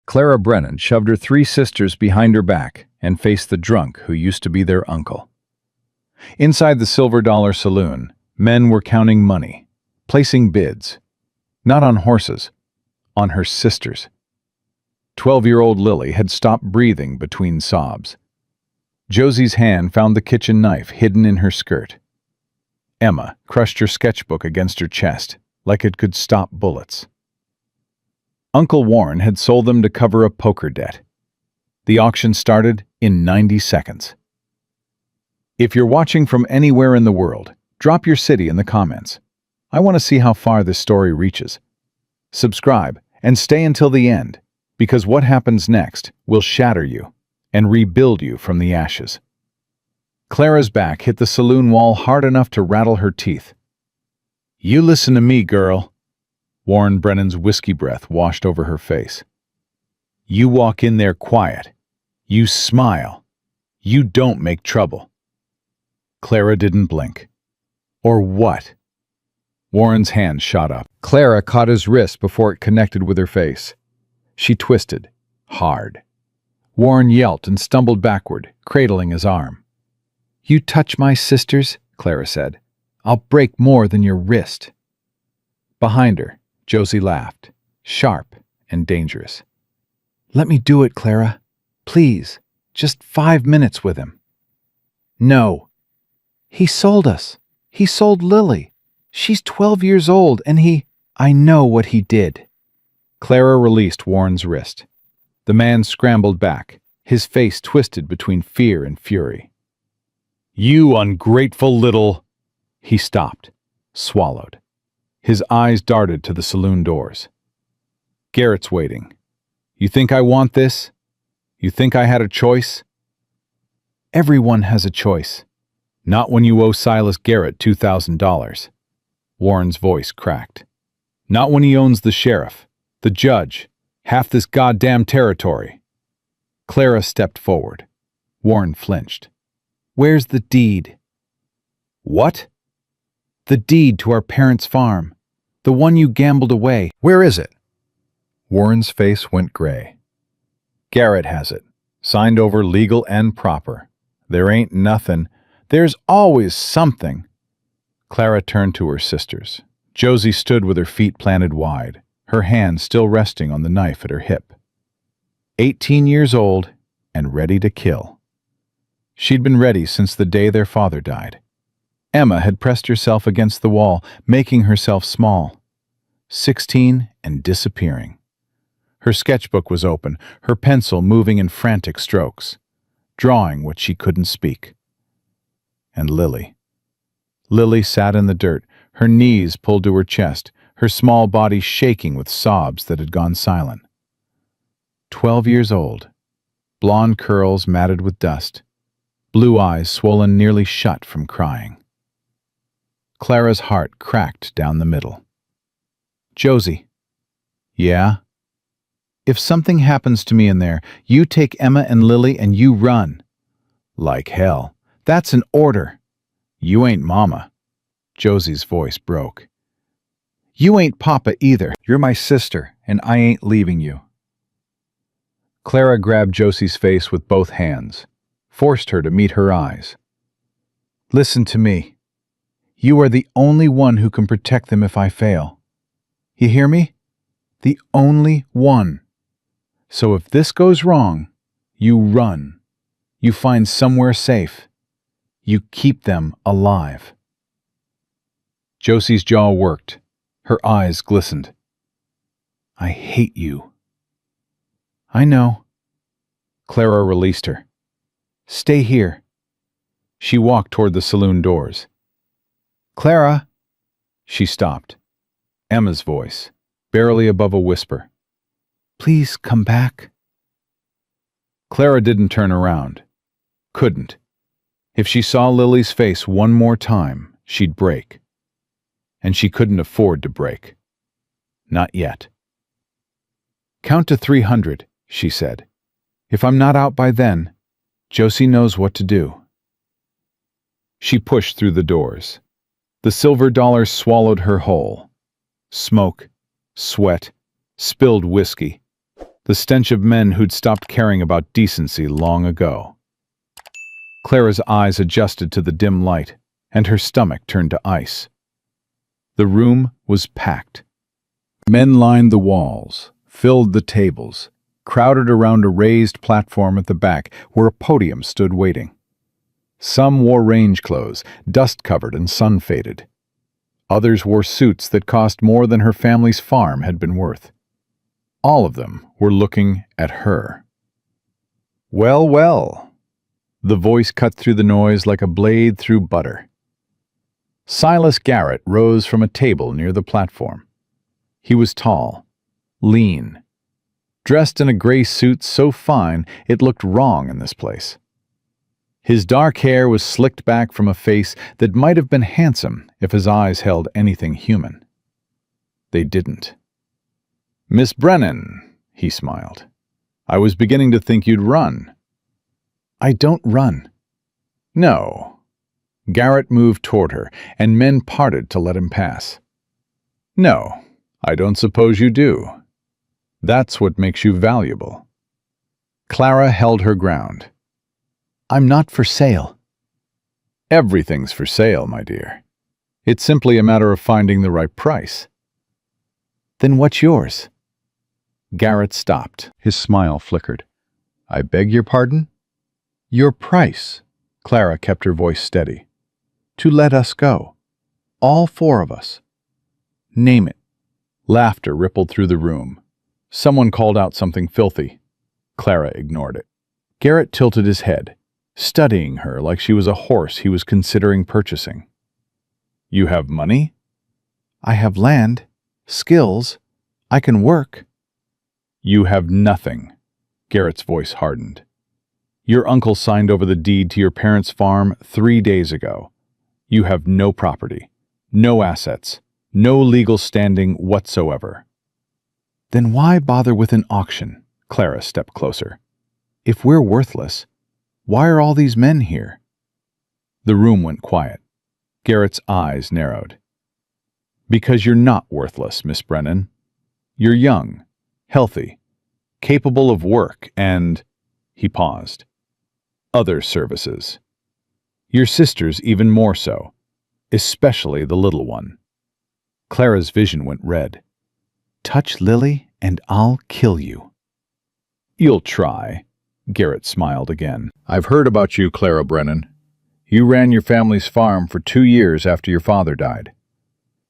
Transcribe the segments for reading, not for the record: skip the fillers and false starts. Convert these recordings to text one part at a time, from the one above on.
Clara Brennan shoved her three sisters behind her back and faced the drunk who used to be their uncle. Inside the Silver Dollar Saloon, men were counting money, placing bids, not on horses, on her sisters. 12-year-old Lily had stopped breathing between sobs. Josie's hand found the kitchen knife hidden in her skirt. Emma crushed her sketchbook against her chest, like it could stop bullets. Uncle Warren had sold them to cover a poker debt. The auction started in 90 seconds. If you're watching from anywhere in the world, drop your city in the comments. I want to see how far this story reaches. Subscribe and stay until the end, because what happens next will shatter you and rebuild you from the ashes. Clara's back hit the saloon wall hard enough to rattle her teeth. "You listen to me, girl." Warren Brennan's whiskey breath washed over her face. "You walk in there quiet. You smile. You don't make trouble." Clara didn't blink. Or what? Warren's hand shot up. Clara caught his wrist before it connected with her face. She twisted, hard. Warren yelped and stumbled backward, cradling his arm. "You touch my sisters," Clara said, "I'll break more than your wrist." Behind her, Josie laughed, sharp and dangerous. "Let me do it, Clara. Please, just 5 minutes with him." "No. He sold us. He sold Lily. She's 12 years old and I know what he did." Clara released Warren's wrist. The man scrambled back, his face twisted between fear and fury. "You ungrateful little—" He stopped, swallowed. His eyes darted to the saloon doors. "Garrett's waiting. You think I want this? You think I had a choice?" "Everyone has a choice." "Not when you owe Silas Garrett $2,000. Warren's voice cracked. "Not when he owns the sheriff, the judge, half this goddamn territory." Clara stepped forward. Warren flinched. "Where's the deed?" "What?" "The deed to our parents' farm. The one you gambled away. Where is it?" Warren's face went gray. "Garrett has it. Signed over legal and proper. There ain't nothing. There's always something." Clara turned to her sisters. Josie stood with her feet planted wide, her hand still resting on the knife at her hip. 18 years old and ready to kill. She'd been ready since the day their father died. Emma had pressed herself against the wall, making herself small. 16 and disappearing. Her sketchbook was open, her pencil moving in frantic strokes, drawing what she couldn't speak. And Lily. Lily sat in the dirt, her knees pulled to her chest, her small body shaking with sobs that had gone silent. 12 years old, blonde curls matted with dust, blue eyes swollen nearly shut from crying. Clara's heart cracked down the middle. "Josie." "Yeah?" "If something happens to me in there, you take Emma and Lily and you run." "Like hell. That's an order." "You ain't Mama." Josie's voice broke. "You ain't Papa either. You're my sister, and I ain't leaving you." Clara grabbed Josie's face with both hands, forced her to meet her eyes. "Listen to me. You are the only one who can protect them if I fail. You hear me? The only one. So if this goes wrong, you run. You find somewhere safe. You keep them alive." Josie's jaw worked. Her eyes glistened. "I hate you." "I know." Clara released her. "Stay here." She walked toward the saloon doors. "Clara!" She stopped. Emma's voice, barely above a whisper. "Please come back." Clara didn't turn around. Couldn't. If she saw Lily's face one more time, she'd break. And she couldn't afford to break. Not yet. "Count to 300, she said. "If I'm not out by then, Josie knows what to do." She pushed through the doors. The silver dollar swallowed her whole. Smoke, sweat, spilled whiskey. the stench of men who'd stopped caring about decency long ago. Clara's eyes adjusted to the dim light, and her stomach turned to ice. The room was packed. Men lined the walls, filled the tables, crowded around a raised platform at the back where a podium stood waiting. Some wore range clothes, dust-covered and sun-faded. Others wore suits that cost more than her family's farm had been worth. All of them were looking at her. "Well, well." The voice cut through the noise like a blade through butter. Silas Garrett rose from a table near the platform. He was tall, lean, dressed in a gray suit so fine it looked wrong in this place. His dark hair was slicked back from a face that might have been handsome if his eyes held anything human. They didn't. "Miss Brennan," he smiled. "I was beginning to think you'd run." "I don't run." "No." Garrett moved toward her, and men parted to let him pass. "No, I don't suppose you do. That's what makes you valuable." Clara held her ground. "I'm not for sale." "Everything's for sale, my dear. It's simply a matter of finding the right price." "Then what's yours?" Garrett stopped. His smile flickered. "I beg your pardon?" "Your price." Clara kept her voice steady. "To let us go. All four of us." "Name it." Laughter rippled through the room. Someone called out something filthy. Clara ignored it. Garrett tilted his head, studying her like she was a horse he was considering purchasing. "You have money?" "I have land, skills. I can work." "You have nothing." Garrett's voice hardened. "Your uncle signed over the deed to your parents' farm 3 days ago. You have no property, no assets, no legal standing whatsoever." "Then why bother with an auction?" Clara stepped closer. "If we're worthless, why are all these men here?" The room went quiet. Garrett's eyes narrowed. "Because you're not worthless, Miss Brennan. You're young, healthy, capable of work and—" he paused. "Other services. Your sister's even more so, especially the little one." Clara's vision went red. "Touch Lily and I'll kill you." "You'll try." Garrett smiled again. "I've heard about you, Clara Brennan. You ran your family's farm for 2 years after your father died.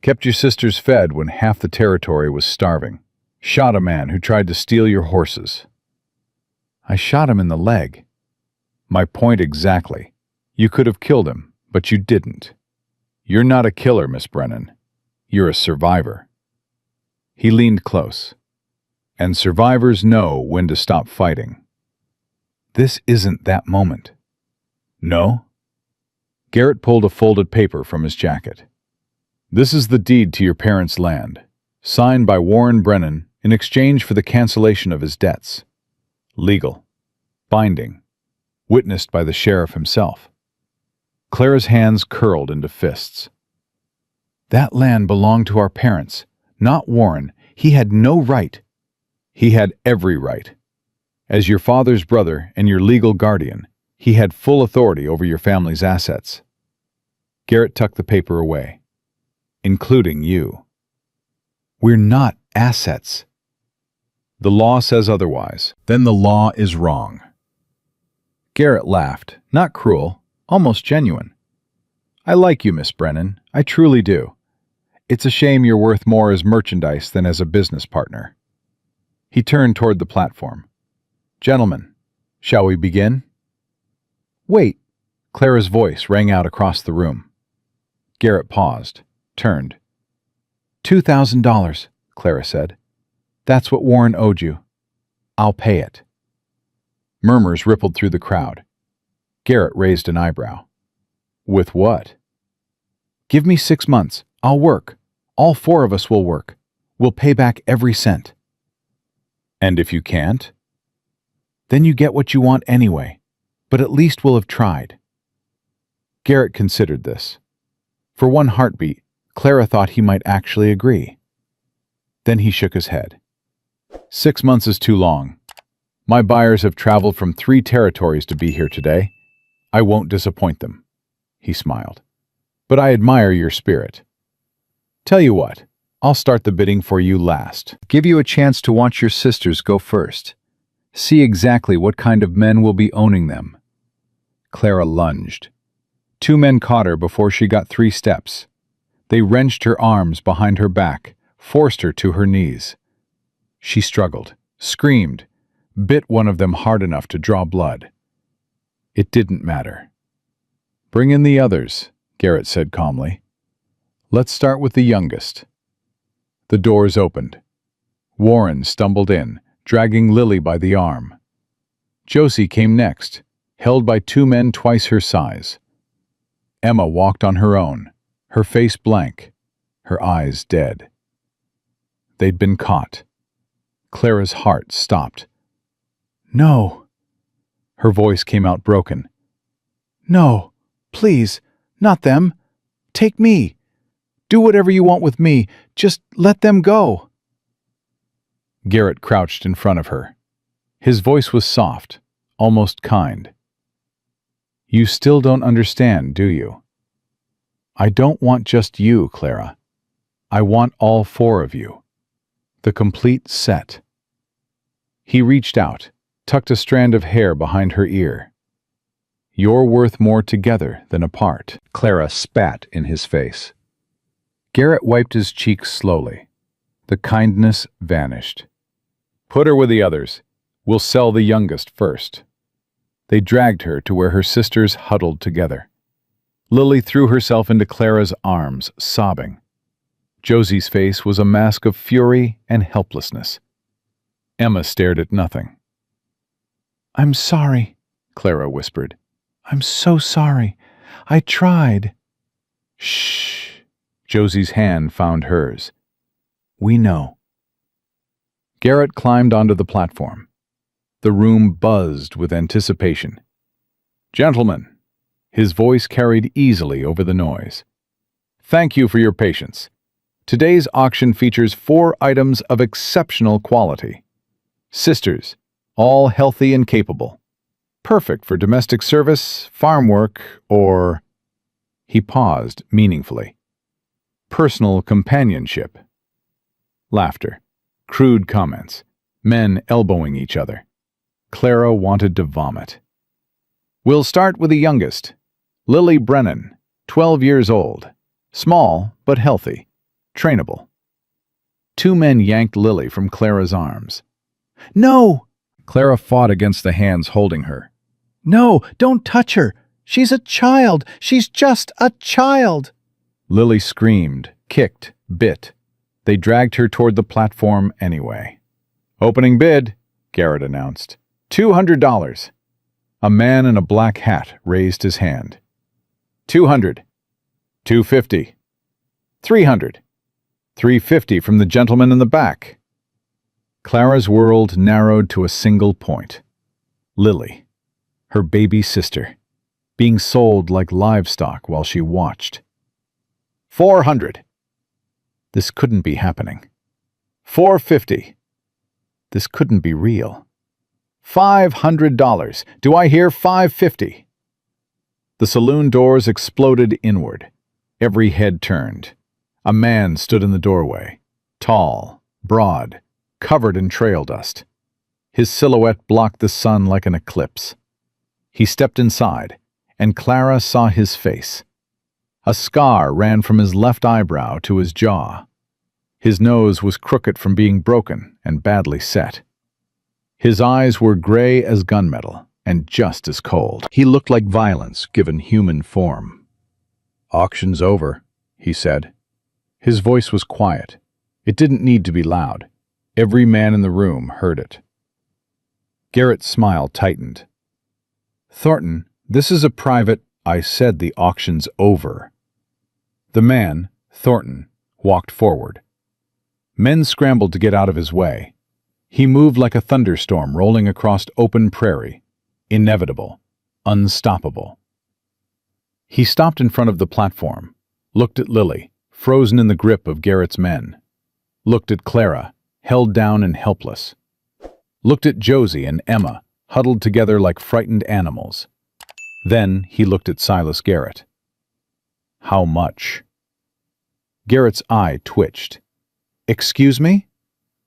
Kept your sisters fed when half the territory was starving. Shot a man who tried to steal your horses." "I shot him in the leg." "My point exactly. You could have killed him, but you didn't. You're not a killer, Miss Brennan. You're a survivor." He leaned close. "And survivors know when to stop fighting." "This isn't that moment." "No?" Garrett pulled a folded paper from his jacket. "This is the deed to your parents' land, signed by Warren Brennan in exchange for the cancellation of his debts. Legal. Binding. Witnessed by the sheriff himself." Clara's hands curled into fists. "That land belonged to our parents, not Warren. He had no right." "He had every right. As your father's brother and your legal guardian, he had full authority over your family's assets." Garrett tucked the paper away. "Including you." "We're not assets." "The law says otherwise. Then the law is wrong." Garrett laughed, not cruel, almost genuine. "I like you, Miss Brennan. I truly do. It's a shame you're worth more as merchandise than as a business partner." He turned toward the platform. "Gentlemen, shall we begin?" "Wait!" Clara's voice rang out across the room. Garrett paused, turned. $2,000, Clara said. "That's what Warren owed you. I'll pay it." Murmurs rippled through the crowd. Garrett raised an eyebrow. "With what?" "Give me 6 months. I'll work. All 4 of us will work. We'll pay back every cent." "And if you can't?" "Then you get what you want anyway. But at least we'll have tried." Garrett considered this. For one heartbeat, Clara thought he might actually agree. Then he shook his head. 6 months is too long. My buyers have traveled from 3 territories to be here today. I won't disappoint them." He smiled. "But I admire your spirit. Tell you what, I'll start the bidding for you last. Give you a chance to watch your sisters go first. See exactly what kind of men will be owning them." Clara lunged. 2 men caught her before she got 3 steps. They wrenched her arms behind her back, forced her to her knees. She struggled, screamed, bit one of them hard enough to draw blood. It didn't matter. "Bring in the others," Garrett said calmly. "Let's start with the youngest." The doors opened. Warren stumbled in, dragging Lily by the arm. Josie came next, held by 2 men twice her size. Emma walked on her own, her face blank, her eyes dead. They'd been caught. Clara's heart stopped. "No." Her voice came out broken. "No, please, not them. Take me. Do whatever you want with me. Just let them go." Garrett crouched in front of her. His voice was soft, almost kind. "You still don't understand, do you? I don't want just you, Clara. I want all 4 of you. The complete set." He reached out, tucked a strand of hair behind her ear. "You're worth more together than apart." Clara spat in his face. Garrett wiped his cheeks slowly. The kindness vanished. "Put her with the others. We'll sell the youngest first." They dragged her to where her sisters huddled together. Lily threw herself into Clara's arms, sobbing. Josie's face was a mask of fury and helplessness. Emma stared at nothing. "I'm sorry," Clara whispered. "I'm so sorry. I tried." "Shh." Josie's hand found hers. "We know." Garrett climbed onto the platform. The room buzzed with anticipation. "Gentlemen," his voice carried easily over the noise, "thank you for your patience. Today's auction features 4 items of exceptional quality. Sisters, all healthy and capable. Perfect for domestic service, farm work, or—" He paused meaningfully. "Personal companionship." Laughter. Crude comments. Men elbowing each other. Clara wanted to vomit. "We'll start with the youngest. Lily Brennan, 12 years old. Small, but healthy. Trainable." 2 men yanked Lily from Clara's arms. "No!" Clara fought against the hands holding her. "No, don't touch her. She's a child. She's just a child." Lily screamed, kicked, bit. They dragged her toward the platform anyway. "Opening bid," Garrett announced. $200. A man in a black hat raised his hand. 200. 250. 300. 350 from the gentleman in the back. Clara's world narrowed to a single point. Lily, her baby sister, being sold like livestock while she watched. 400. This couldn't be happening. 450. This couldn't be real. $500. Do I hear 550? The saloon doors exploded inward. Every head turned. A man stood in the doorway, tall, broad, covered in trail dust. His silhouette blocked the sun like an eclipse. He stepped inside, and Clara saw his face. A scar ran from his left eyebrow to his jaw. His nose was crooked from being broken and badly set. His eyes were gray as gunmetal and just as cold. He looked like violence given human form. "Auction's over," he said. His voice was quiet. It didn't need to be loud. Every man in the room heard it. Garrett's smile tightened. "Thornton, this is a private—" "I said the auction's over." The man, Thornton, walked forward. Men scrambled to get out of his way. He moved like a thunderstorm rolling across open prairie, inevitable, unstoppable. He stopped in front of the platform, looked at Lily, frozen in the grip of Garrett's men, looked at Clara, held down and helpless, looked at Josie and Emma, huddled together like frightened animals. Then he looked at Silas Garrett. How much? Garrett's eye twitched. Excuse me?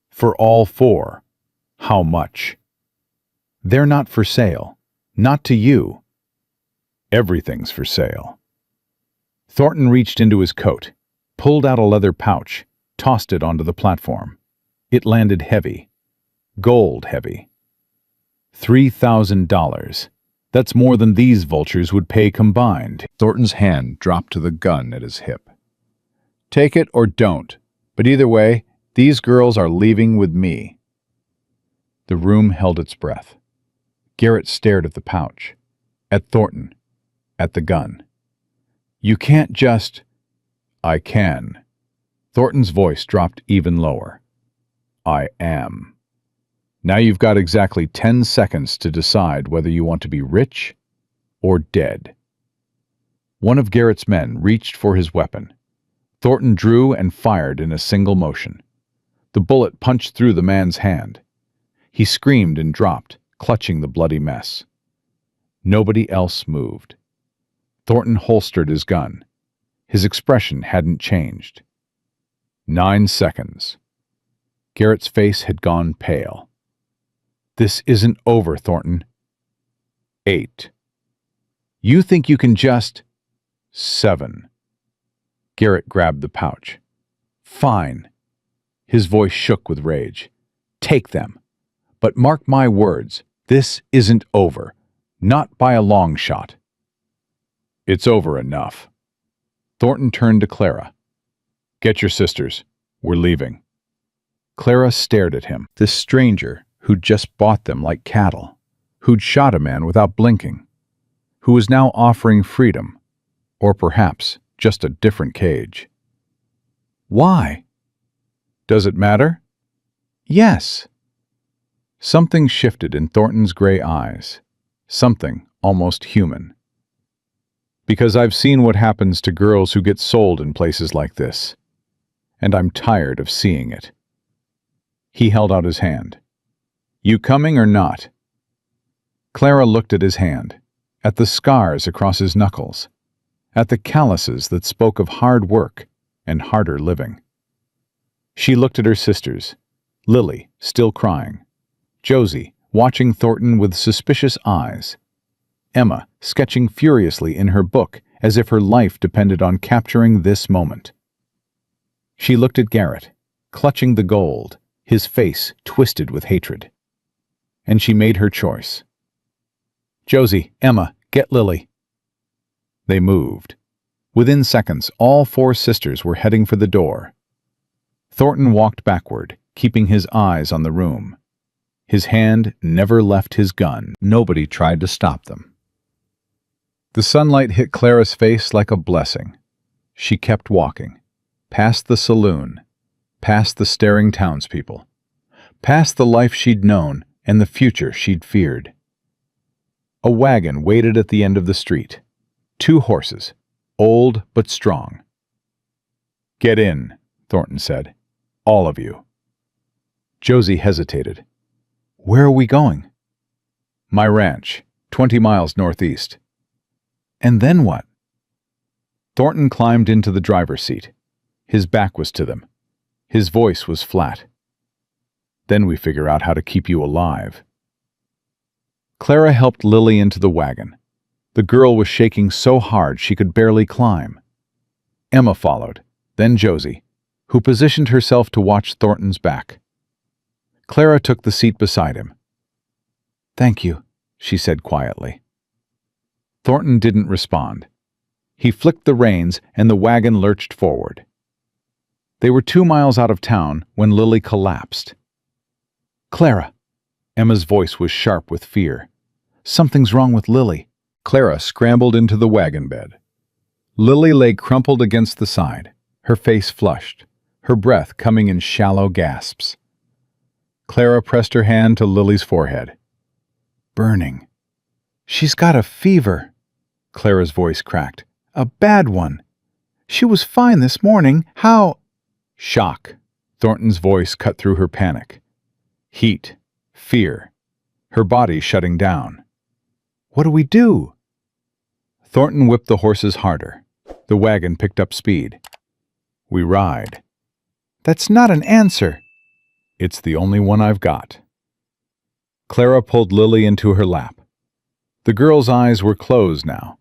For all four. How much? They're not for sale. Not to you. Everything's for sale. Thornton reached into his coat, pulled out a leather pouch, tossed it onto the platform. It landed heavy. Gold heavy. $3,000. That's more than these vultures would pay combined. Thornton's hand dropped to the gun at his hip. Take it or don't, but either way, these girls are leaving with me. The room held its breath. Garrett stared at the pouch, at Thornton, at the gun. You can't just... I can. Thornton's voice dropped even lower. I am. Now you've got exactly 10 seconds to decide whether you want to be rich or dead. One of Garrett's men reached for his weapon. Thornton drew and fired in a single motion. The bullet punched through the man's hand. He screamed and dropped, clutching the bloody mess. Nobody else moved. Thornton holstered his gun. His expression hadn't changed. 9 seconds. Garrett's face had gone pale. This isn't over, Thornton. 8. You think you can just... 7. Garrett grabbed the pouch. Fine. His voice shook with rage. Take them. But mark my words, this isn't over. Not by a long shot. It's over enough. Thornton turned to Clara. Get your sisters. We're leaving. Clara stared at him. This stranger who'd just bought them like cattle, who'd shot a man without blinking, who was now offering freedom, or perhaps just a different cage. Why? Does it matter? Yes. Something shifted in Thornton's gray eyes, something almost human. Because I've seen what happens to girls who get sold in places like this, and I'm tired of seeing it. He held out his hand. You coming or not? Clara looked at his hand, at the scars across his knuckles, at the calluses that spoke of hard work and harder living. She looked at her sisters, Lily still crying, Josie watching Thornton with suspicious eyes, Emma sketching furiously in her book as if her life depended on capturing this moment. She looked at Garrett, clutching the gold, his face twisted with hatred. And she made her choice. Josie, Emma, get Lily. They moved. Within seconds, all four sisters were heading for the door. Thornton walked backward, keeping his eyes on the room. His hand never left his gun. Nobody tried to stop them. The sunlight hit Clara's face like a blessing. She kept walking, past the saloon, past the staring townspeople, past the life she'd known and the future she'd feared. A wagon waited at the end of the street. 2 horses, old but strong. Get in, Thornton said. All of you. Josie hesitated. Where are we going? My ranch, 20 miles northeast. And then what? Thornton climbed into the driver's seat. His back was to them. His voice was flat. Then we figure out how to keep you alive. Clara helped Lily into the wagon. The girl was shaking so hard she could barely climb. Emma followed, then Josie, who positioned herself to watch Thornton's back. Clara took the seat beside him. Thank you, she said quietly. Thornton didn't respond. He flicked the reins and the wagon lurched forward. They were 2 miles out of town when Lily collapsed. Clara! Emma's voice was sharp with fear. Something's wrong with Lily. Clara scrambled into the wagon bed. Lily lay crumpled against the side, her face flushed, her breath coming in shallow gasps. Clara pressed her hand to Lily's forehead. Burning. She's got a fever. Clara's voice cracked. A bad one. She was fine this morning. How? Shock. Thornton's voice cut through her panic. Heat. Fear. Her body shutting down. What do we do? Thornton whipped the horses harder. The wagon picked up speed. We ride. That's not an answer. It's the only one I've got. Clara pulled Lily into her lap. The girl's eyes were closed now.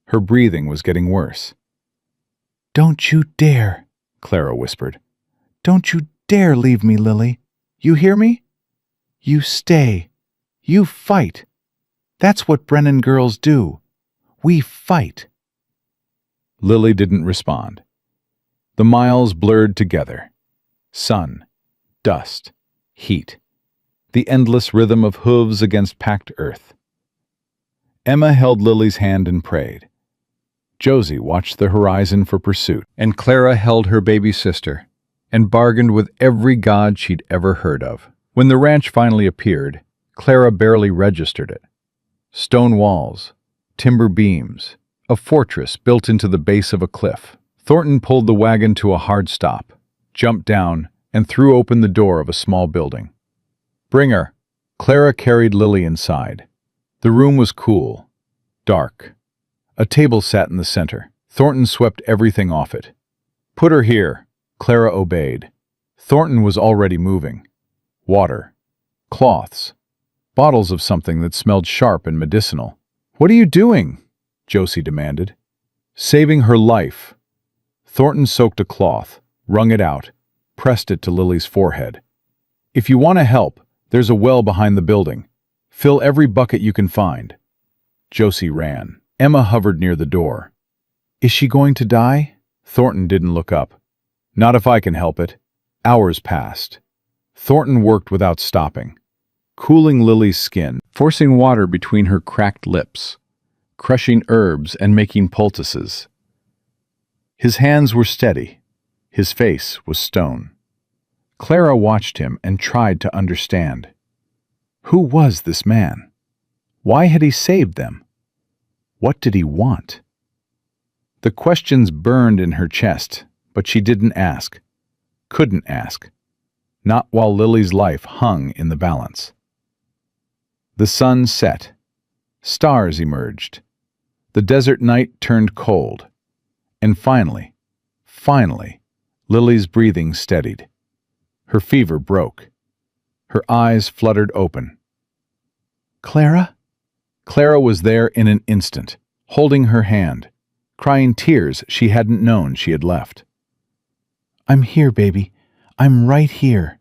Her breathing was getting worse. Don't you dare, Clara whispered. Don't you dare leave me, Lily. You hear me? You stay. You fight. That's what Brennan girls do. We fight. Lily didn't respond. The miles blurred together. Sun, dust, heat. The endless rhythm of hooves against packed earth. Emma held Lily's hand and prayed. Josie watched the horizon for pursuit, and Clara held her baby sister and bargained with every god she'd ever heard of. When the ranch finally appeared, Clara barely registered it. Stone walls, timber beams, a fortress built into the base of a cliff. Thornton pulled the wagon to a hard stop, jumped down, and threw open the door of a small building. Bring her. Clara carried Lily inside. The room was cool, dark. A table sat in the center. Thornton swept everything off it. Put her here. Clara obeyed. Thornton was already moving. Water. Cloths. Bottles of something that smelled sharp and medicinal. What are you doing? Josie demanded. Saving her life. Thornton soaked a cloth, wrung it out, pressed it to Lily's forehead. If you want to help, there's a well behind the building. Fill every bucket you can find. Josie ran. Emma hovered near the door. Is she going to die? Thornton didn't look up. Not if I can help it. Hours passed. Thornton worked without stopping, cooling Lily's skin, forcing water between her cracked lips, crushing herbs and making poultices. His hands were steady. His face was stone. Clara watched him and tried to understand. Who was this man? Why had he saved them? What did he want? The questions burned in her chest, but she didn't ask. Couldn't ask. Not while Lily's life hung in the balance. The sun set. Stars emerged. The desert night turned cold. And finally, Lily's breathing steadied. Her fever broke. Her eyes fluttered open. Clara? Clara was there in an instant, holding her hand, crying tears she hadn't known she had left. I'm here, baby. I'm right here.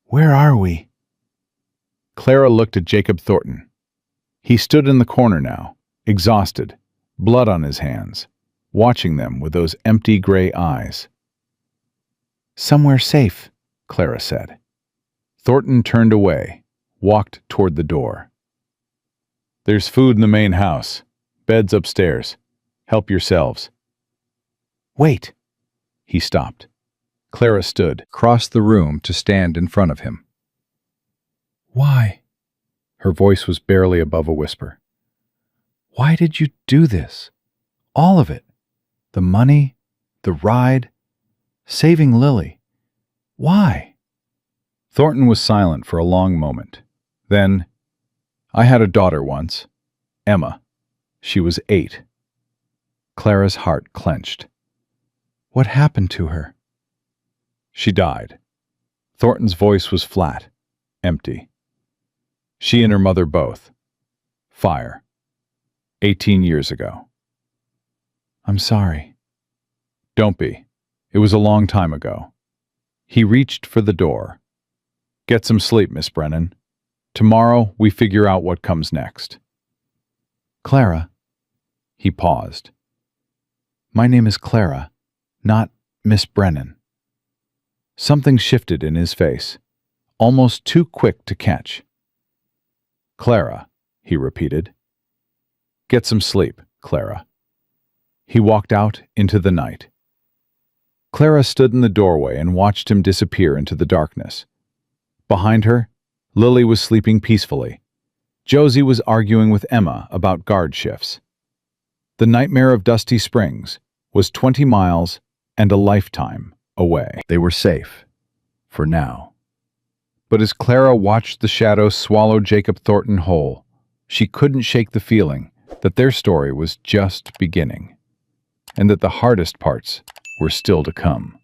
Where are we? Clara looked at Jacob Thornton. He stood in the corner now, exhausted, blood on his hands, watching them with those empty gray eyes. Somewhere safe, Clara said. Thornton turned away, walked toward the door. There's food in the main house. Beds upstairs. Help yourselves. Wait. He stopped. Clara stood, crossed the room to stand in front of him. Why? Her voice was barely above a whisper. Why did you do this? All of it. The money, the ride, saving Lily. Why? Thornton was silent for a long moment. Then, I had a daughter once, Emma. She was 8. Clara's heart clenched. What happened to her? She died. Thornton's voice was flat, empty. She and her mother both. Fire. 18 years ago. I'm sorry. Don't be. It was a long time ago. He reached for the door. Get some sleep, Miss Brennan. Tomorrow we figure out what comes next. Clara. He paused. My name is Clara, not Miss Brennan. Something shifted in his face, almost too quick to catch. Clara, he repeated. Get some sleep, Clara. He walked out into the night. Clara stood in the doorway and watched him disappear into the darkness. Behind her, Lily was sleeping peacefully. Josie was arguing with Emma about guard shifts. The nightmare of Dusty Springs was 20 miles and a lifetime away. They were safe, for now. But as Clara watched the shadow swallow Jacob Thornton whole, she couldn't shake the feeling that their story was just beginning, and that the hardest parts were still to come.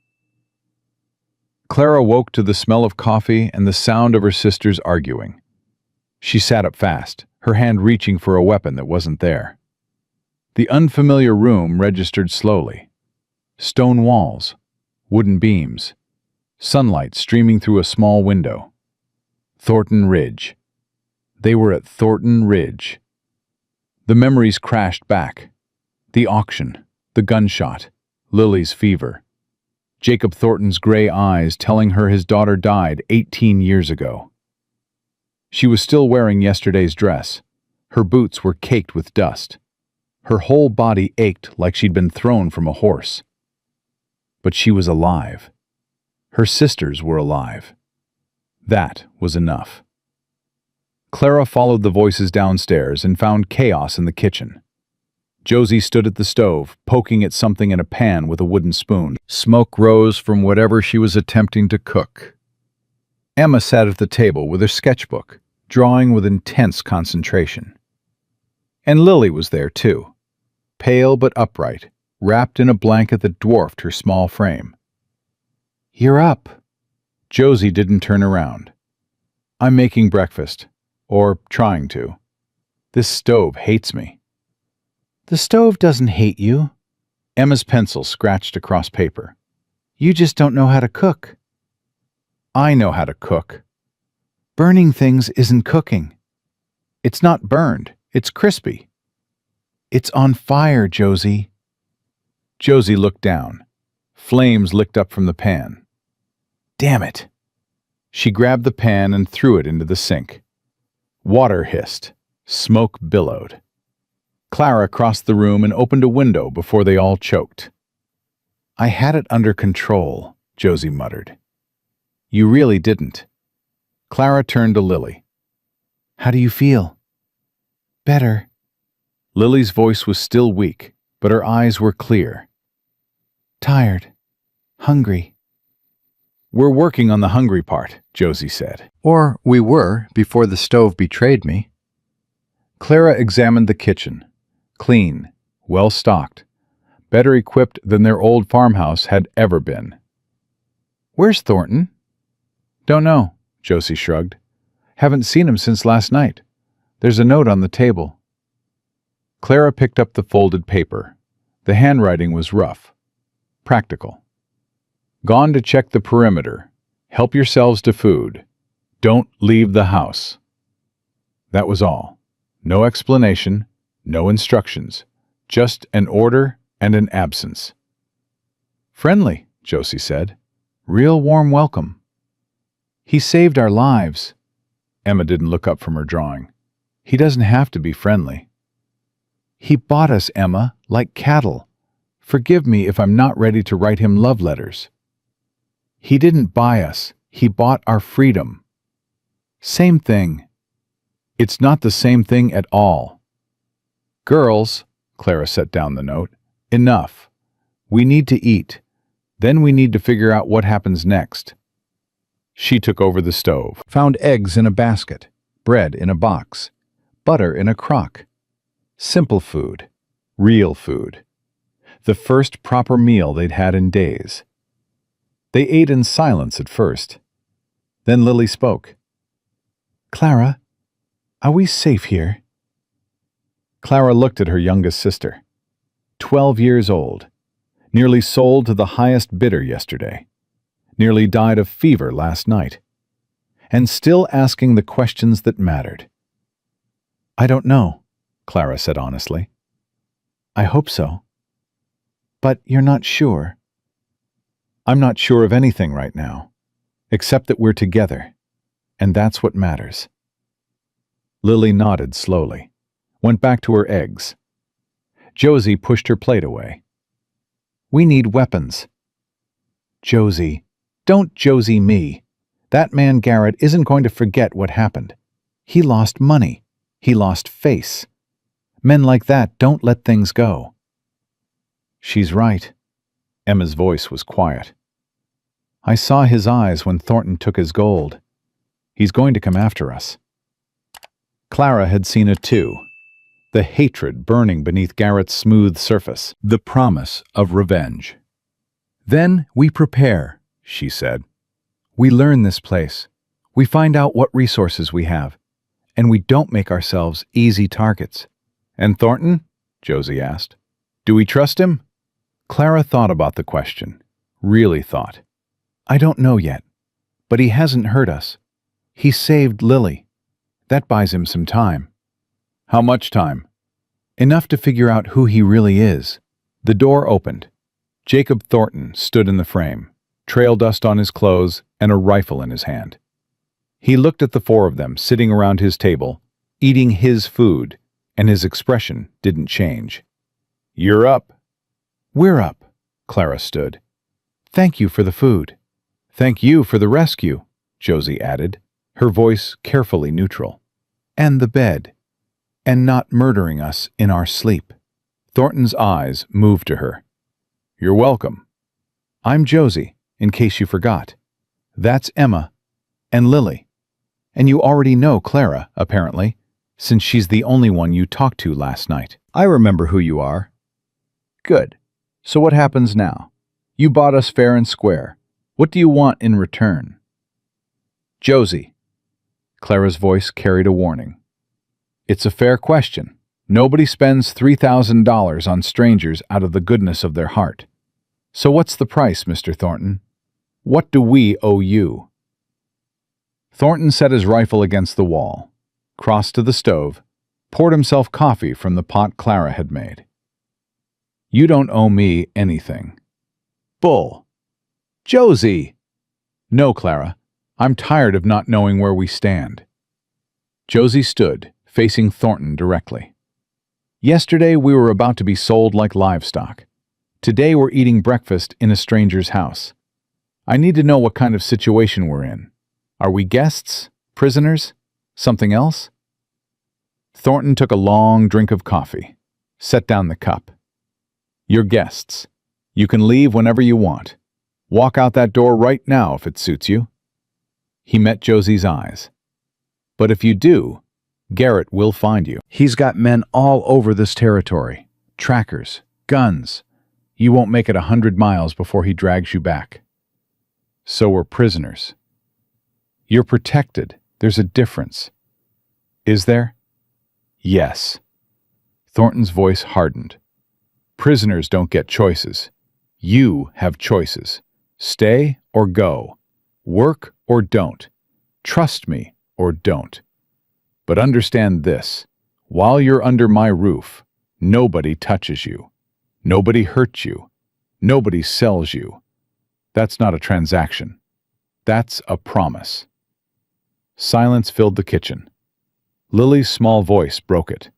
Clara woke to the smell of coffee and the sound of her sisters arguing. She sat up fast, her hand reaching for a weapon that wasn't there. The unfamiliar room registered slowly. Stone walls, wooden beams, sunlight streaming through a small window. Thornton Ridge. They were at Thornton Ridge. The memories crashed back. The auction, the gunshot, Lily's fever. Jacob Thornton's gray eyes telling her his daughter died 18 years ago. She was still wearing yesterday's dress. Her boots were caked with dust. Her whole body ached like she'd been thrown from a horse. But she was alive. Her sisters were alive. That was enough. Clara followed the voices downstairs and found chaos in the kitchen. Josie stood at the stove, poking at something in a pan with a wooden spoon. Smoke rose from whatever she was attempting to cook. Emma sat at the table with her sketchbook, drawing with intense concentration. And Lily was there too, pale but upright, wrapped in a blanket that dwarfed her small frame. "You're up." Josie didn't turn around. "I'm making breakfast, or trying to. This stove hates me." "The stove doesn't hate you." Emma's pencil scratched across paper. "You just don't know how to cook." "I know how to cook." "Burning things isn't cooking." "It's not burned, it's crispy." "It's on fire, Josie." Josie looked down. Flames licked up from the pan. "Damn it." She grabbed the pan and threw it into the sink. Water hissed. Smoke billowed. Clara crossed the room and opened a window before they all choked. "I had it under control," Josie muttered. "You really didn't." Clara turned to Lily. "How do you feel?" "Better." Lily's voice was still weak, but her eyes were clear. "Tired. Hungry." "We're working on the hungry part," Josie said. "Or we were before the stove betrayed me." Clara examined the kitchen. Clean, well-stocked, better equipped than their old farmhouse had ever been. "Where's Thornton?" "Don't know," Josie shrugged. "Haven't seen him since last night. There's a note on the table." Clara picked up the folded paper. The handwriting was rough. Practical. "Gone to check the perimeter. Help yourselves to food. Don't leave the house." That was all. No explanation, no instructions, just an order and an absence. "Friendly," Josie said. "Real warm welcome." "He saved our lives." Emma didn't look up from her drawing. "He doesn't have to be friendly." "He bought us, Emma, like cattle. Forgive me if I'm not ready to write him love letters." "He didn't buy us. He bought our freedom." "Same thing." "It's not the same thing at all." "Girls," Clara set down the note, "enough. We need to eat. Then we need to figure out what happens next." She took over the stove, found eggs in a basket, bread in a box, butter in a crock. Simple food. Real food. The first proper meal they'd had in days. They ate in silence at first. Then Lily spoke. "Clara, are we safe here?" Clara looked at her youngest sister. 12 years old. Nearly sold to the highest bidder yesterday. Nearly died of fever last night. And still asking the questions that mattered. "I don't know," Clara said honestly. "I hope so." "But you're not sure?" "I'm not sure of anything right now, except that we're together, and that's what matters." Lily nodded slowly, went back to her eggs. Josie pushed her plate away. "We need weapons." "Josie, don't Josie me. That man Garrett isn't going to forget what happened. He lost money. He lost face. Men like that don't let things go." "She's right." Emma's voice was quiet. "I saw his eyes when Thornton took his gold. He's going to come after us. Clara had seen it too. The hatred burning beneath Garrett's smooth surface. The promise of revenge. "Then we prepare," she said. "We learn this place. We find out what resources we have. And we don't make ourselves easy targets." "And Thornton?" Josie asked. "Do we trust him?" Clara thought about the question. Really thought. "I don't know yet. But he hasn't hurt us. He saved Lily. That buys him some time." "How much time?" "Enough to figure out who he really is." The door opened. Jacob Thornton stood in the frame, trail dust on his clothes and a rifle in his hand. He looked at the four of them sitting around his table, eating his food, and his expression didn't change. "You're up." "We're up," Clara stood. "Thank you for the food." "Thank you for the rescue," Josie added, her voice carefully neutral. "And the bed. And not murdering us in our sleep." Thornton's eyes moved to her. "You're welcome. I'm Josie, in case you forgot. That's Emma. And Lily. And you already know Clara, apparently, since she's the only one you talked to last night." "I remember who you are." "Good. So what happens now? You bought us fair and square. What do you want in return?" "Josie." Clara's voice carried a warning. "It's a fair question. Nobody spends $3,000 on strangers out of the goodness of their heart. So what's the price, Mr. Thornton? What do we owe you?" Thornton set his rifle against the wall, crossed to the stove, poured himself coffee from the pot Clara had made. "You don't owe me anything." "Bull." "Josie!" "No, Clara. I'm tired of not knowing where we stand." Josie stood, facing Thornton directly. "Yesterday we were about to be sold like livestock. Today we're eating breakfast in a stranger's house. I need to know what kind of situation we're in. Are we guests? Prisoners? Something else?" Thornton took a long drink of coffee, set down the cup. "You're guests. You can leave whenever you want. Walk out that door right now if it suits you." He met Josie's eyes. "But if you do, Garrett will find you. He's got men all over this territory. Trackers, guns. You won't make it 100 miles before he drags you back. So we're prisoners." "You're protected. There's a difference." "Is there?" "Yes." Thornton's voice hardened. "Prisoners don't get choices. You have choices. Stay or go. Work or don't. Trust me or don't. But understand this. While you're under my roof, nobody touches you. Nobody hurts you. Nobody sells you. That's not a transaction. That's a promise." Silence filled the kitchen. Lily's small voice broke it.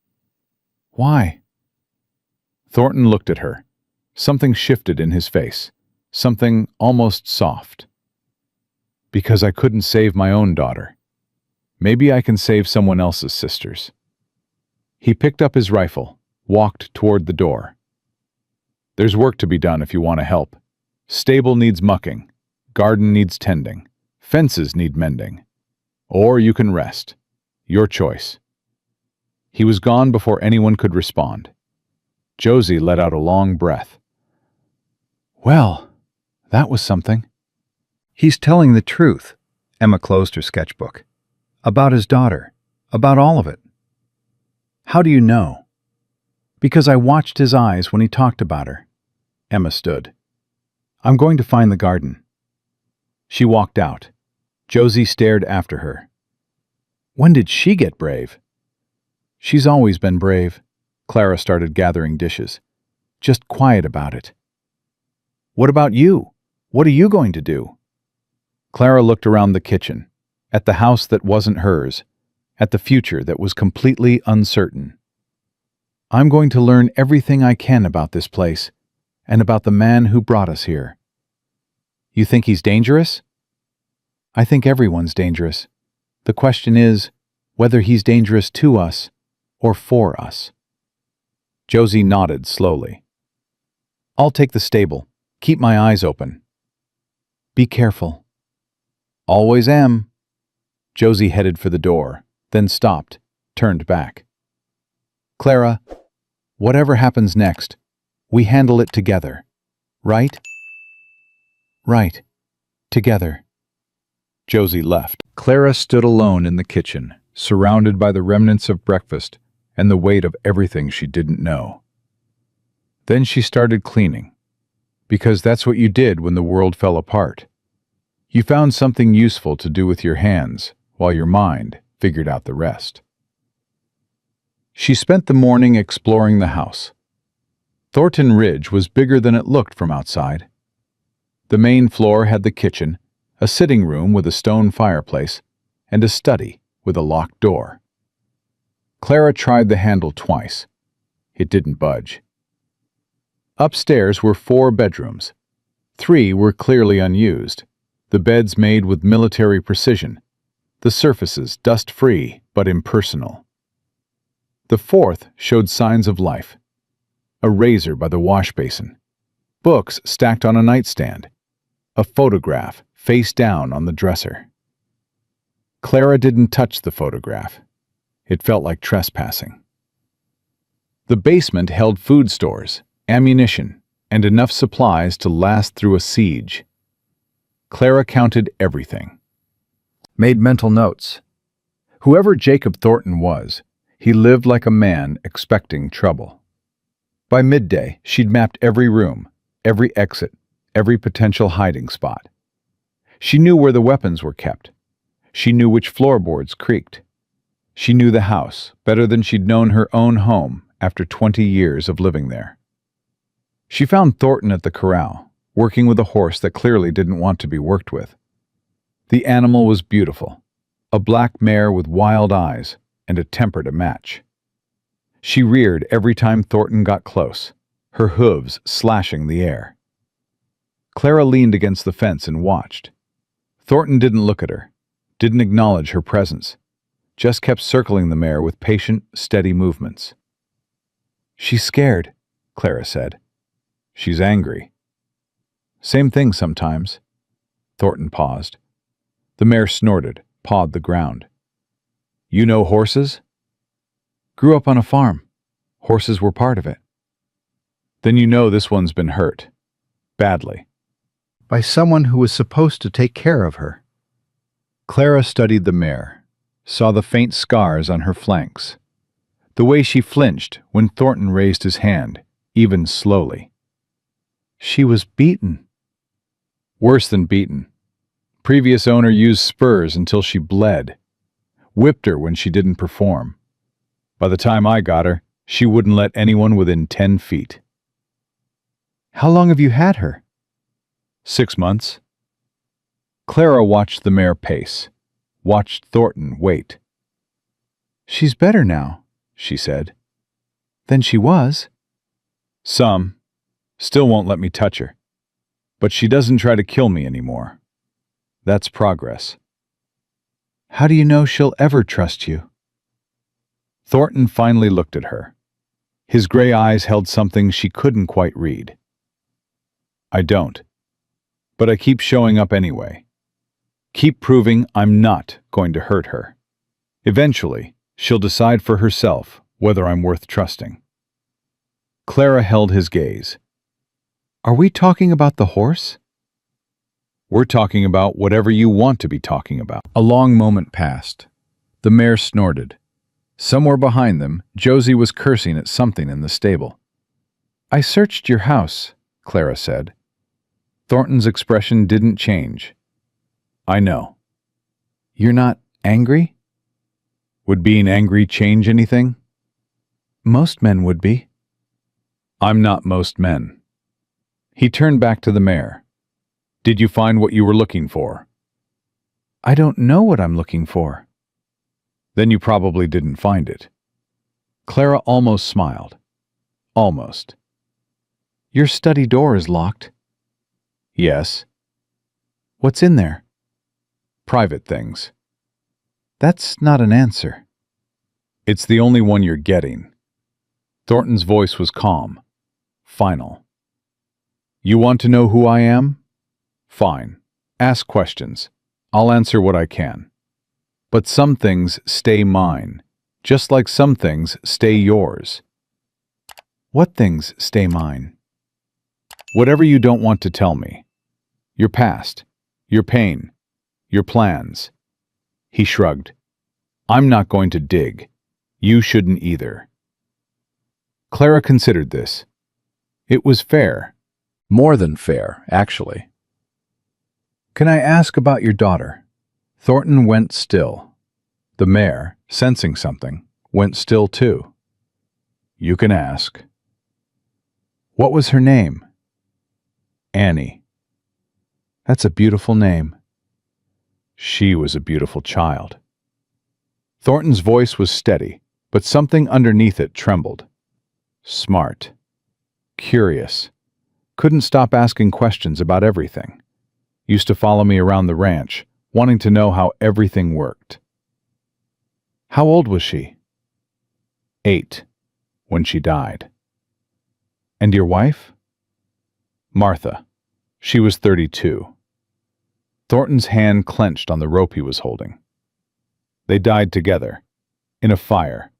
"Why?" Thornton looked at her. Something shifted in his face. Something almost soft. "Because I couldn't save my own daughter. Maybe I can save someone else's sisters." He picked up his rifle, walked toward the door. "There's work to be done if you want to help. Stable needs mucking. Garden needs tending. Fences need mending. Or you can rest. Your choice." He was gone before anyone could respond. Josie let out a long breath. "Well, that was something." "He's telling the truth." Emma closed her sketchbook. "About his daughter. About all of it." "How do you know?" "Because I watched his eyes when he talked about her." Emma stood. "I'm going to find the garden." She walked out. Josie stared after her. "When did she get brave?" "She's always been brave." Clara started gathering dishes. "Just quiet about it." "What about you? What are you going to do?" Clara looked around the kitchen, at the house that wasn't hers, at the future that was completely uncertain. "I'm going to learn everything I can about this place, and about the man who brought us here." "You think he's dangerous?" "I think everyone's dangerous. The question is whether he's dangerous to us or for us." Josie nodded slowly. "I'll take the stable. Keep my eyes open." "Be careful." "Always am." Josie headed for the door, then stopped, turned back. "Clara, whatever happens next, we handle it together, right?" "Right. Together." Josie left. Clara stood alone in the kitchen, surrounded by the remnants of breakfast and the weight of everything she didn't know. Then she started cleaning, because that's what you did when the world fell apart. You found something useful to do with your hands, while your mind figured out the rest. She spent the morning exploring the house. Thornton Ridge was bigger than it looked from outside. The main floor had the kitchen, a sitting room with a stone fireplace, and a study with a locked door. Clara tried the handle twice. It didn't budge. Upstairs were 4 bedrooms. 3 were clearly unused, the beds made with military precision, the surfaces dust-free but impersonal. The 4th showed signs of life. A razor by the wash basin, books stacked on a nightstand, a photograph face down on the dresser. Clara didn't touch the photograph. It felt like trespassing. The basement held food stores, ammunition, and enough supplies to last through a siege. Clara counted everything. Made mental notes. Whoever Jacob Thornton was, he lived like a man expecting trouble. By midday, she'd mapped every room, every exit, every potential hiding spot. She knew where the weapons were kept. She knew which floorboards creaked. She knew the house better than she'd known her own home after 20 years of living there. She found Thornton at the corral, working with a horse that clearly didn't want to be worked with. The animal was beautiful, a black mare with wild eyes and a temper to match. She reared every time Thornton got close, her hooves slashing the air. Clara leaned against the fence and watched. Thornton didn't look at her, didn't acknowledge her presence, just kept circling the mare with patient, steady movements. "She's scared," Clara said. "She's angry." "Same thing sometimes." Thornton paused. The mare snorted, pawed the ground. "You know horses?" "Grew up on a farm. Horses were part of it." "Then you know this one's been hurt. Badly. By someone who was supposed to take care of her." Clara studied the mare, saw the faint scars on her flanks, the way she flinched when Thornton raised his hand, even slowly. She was beaten. Worse than beaten. Previous owner used spurs until she bled, whipped her when she didn't perform. By the time I got her, she wouldn't let anyone within 10 feet. "How long have you had her?" 6 months. Clara watched the mare pace, watched Thornton wait. "She's better now," she said. "Than she was." "Some. Still won't let me touch her. But she doesn't try to kill me anymore. That's progress." "How do you know she'll ever trust you?" Thornton finally looked at her. His gray eyes held something she couldn't quite read. "I don't. But I keep showing up anyway. Keep proving I'm not going to hurt her. Eventually, she'll decide for herself whether I'm worth trusting." Clara held his gaze. "Are we talking about the horse?" "We're talking about whatever you want to be talking about." A long moment passed. The mare snorted. Somewhere behind them, Josie was cursing at something in the stable. "I searched your house," Clara said. Thornton's expression didn't change. "I know." "You're not angry?" "Would being angry change anything?" "Most men would be." "I'm not most men." He turned back to the mare. "Did you find what you were looking for?" "I don't know what I'm looking for." "Then you probably didn't find it." Clara almost smiled. Almost. "Your study door is locked." "Yes." "What's in there?" "Private things." "That's not an answer." "It's the only one you're getting." Thornton's voice was calm, final. "You want to know who I am? Fine. Ask questions. I'll answer what I can." But some things stay mine, just like some things stay yours. What things stay mine? Whatever you don't want to tell me. Your past, your pain, your plans. He shrugged. I'm not going to dig. You shouldn't either. Clara considered this. It was fair. More than fair, actually. Can I ask about your daughter? Thornton went still. The mayor, sensing something, went still too. You can ask. What was her name? Annie. That's a beautiful name. She was a beautiful child. Thornton's voice was steady, but something underneath it trembled. Smart. Curious. Couldn't stop asking questions about everything. Used to follow me around the ranch, wanting to know how everything worked. How old was she? 8, when she died. And your wife? Martha. She was 32. Thornton's hand clenched on the rope he was holding. They died together, in a fire.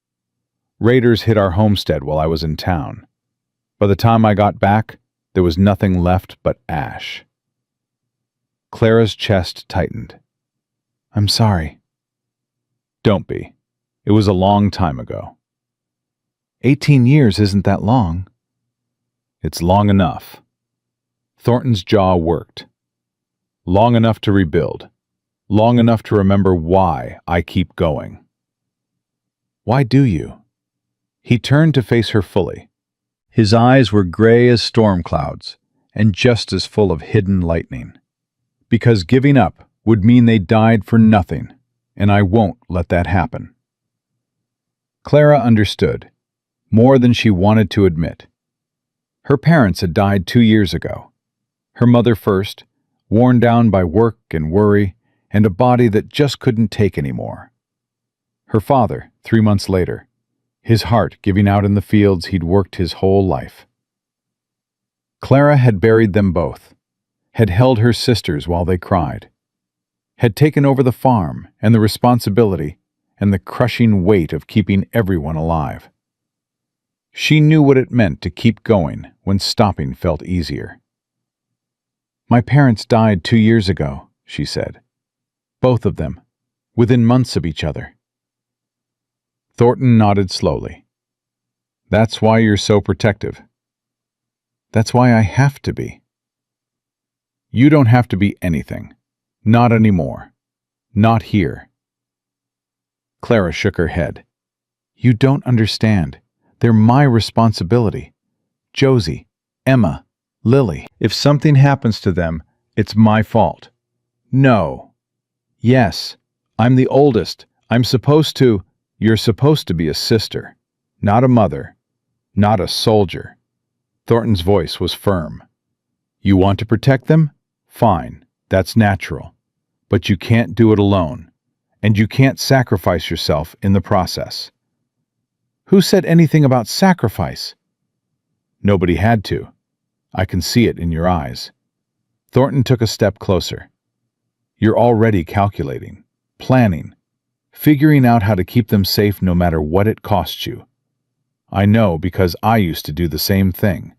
Raiders hit our homestead while I was in town. By the time I got back, there was nothing left but ash. Clara's chest tightened. I'm sorry. Don't be. It was a long time ago. 18 years isn't that long. It's long enough. Thornton's jaw worked. Long enough to rebuild. Long enough to remember why I keep going. Why do you? He turned to face her fully. His eyes were gray as storm clouds and just as full of hidden lightning. Because giving up would mean they died for nothing, and I won't let that happen. Clara understood, more than she wanted to admit. Her parents had died 2 years ago. Her mother first, worn down by work and worry, and a body that just couldn't take any more. Her father, 3 months later, his heart giving out in the fields he'd worked his whole life. Clara had buried them both, had held her sisters while they cried, had taken over the farm and the responsibility and the crushing weight of keeping everyone alive. She knew what it meant to keep going when stopping felt easier. My parents died 2 years ago, she said. Both of them, within months of each other. Thornton nodded slowly. That's why you're so protective. That's why I have to be. You don't have to be anything. Not anymore. Not here. Clara shook her head. You don't understand. They're my responsibility. Josie, Emma, Lily. If something happens to them, it's my fault. No. Yes, I'm the oldest. I'm supposed to. You're supposed to be a sister, not a mother, not a soldier. Thornton's voice was firm. You want to protect them? Fine, that's natural. But you can't do it alone, and you can't sacrifice yourself in the process. Who said anything about sacrifice? Nobody had to. I can see it in your eyes. Thornton took a step closer. You're already calculating, planning, figuring out how to keep them safe no matter what it costs you. I know because I used to do the same thing.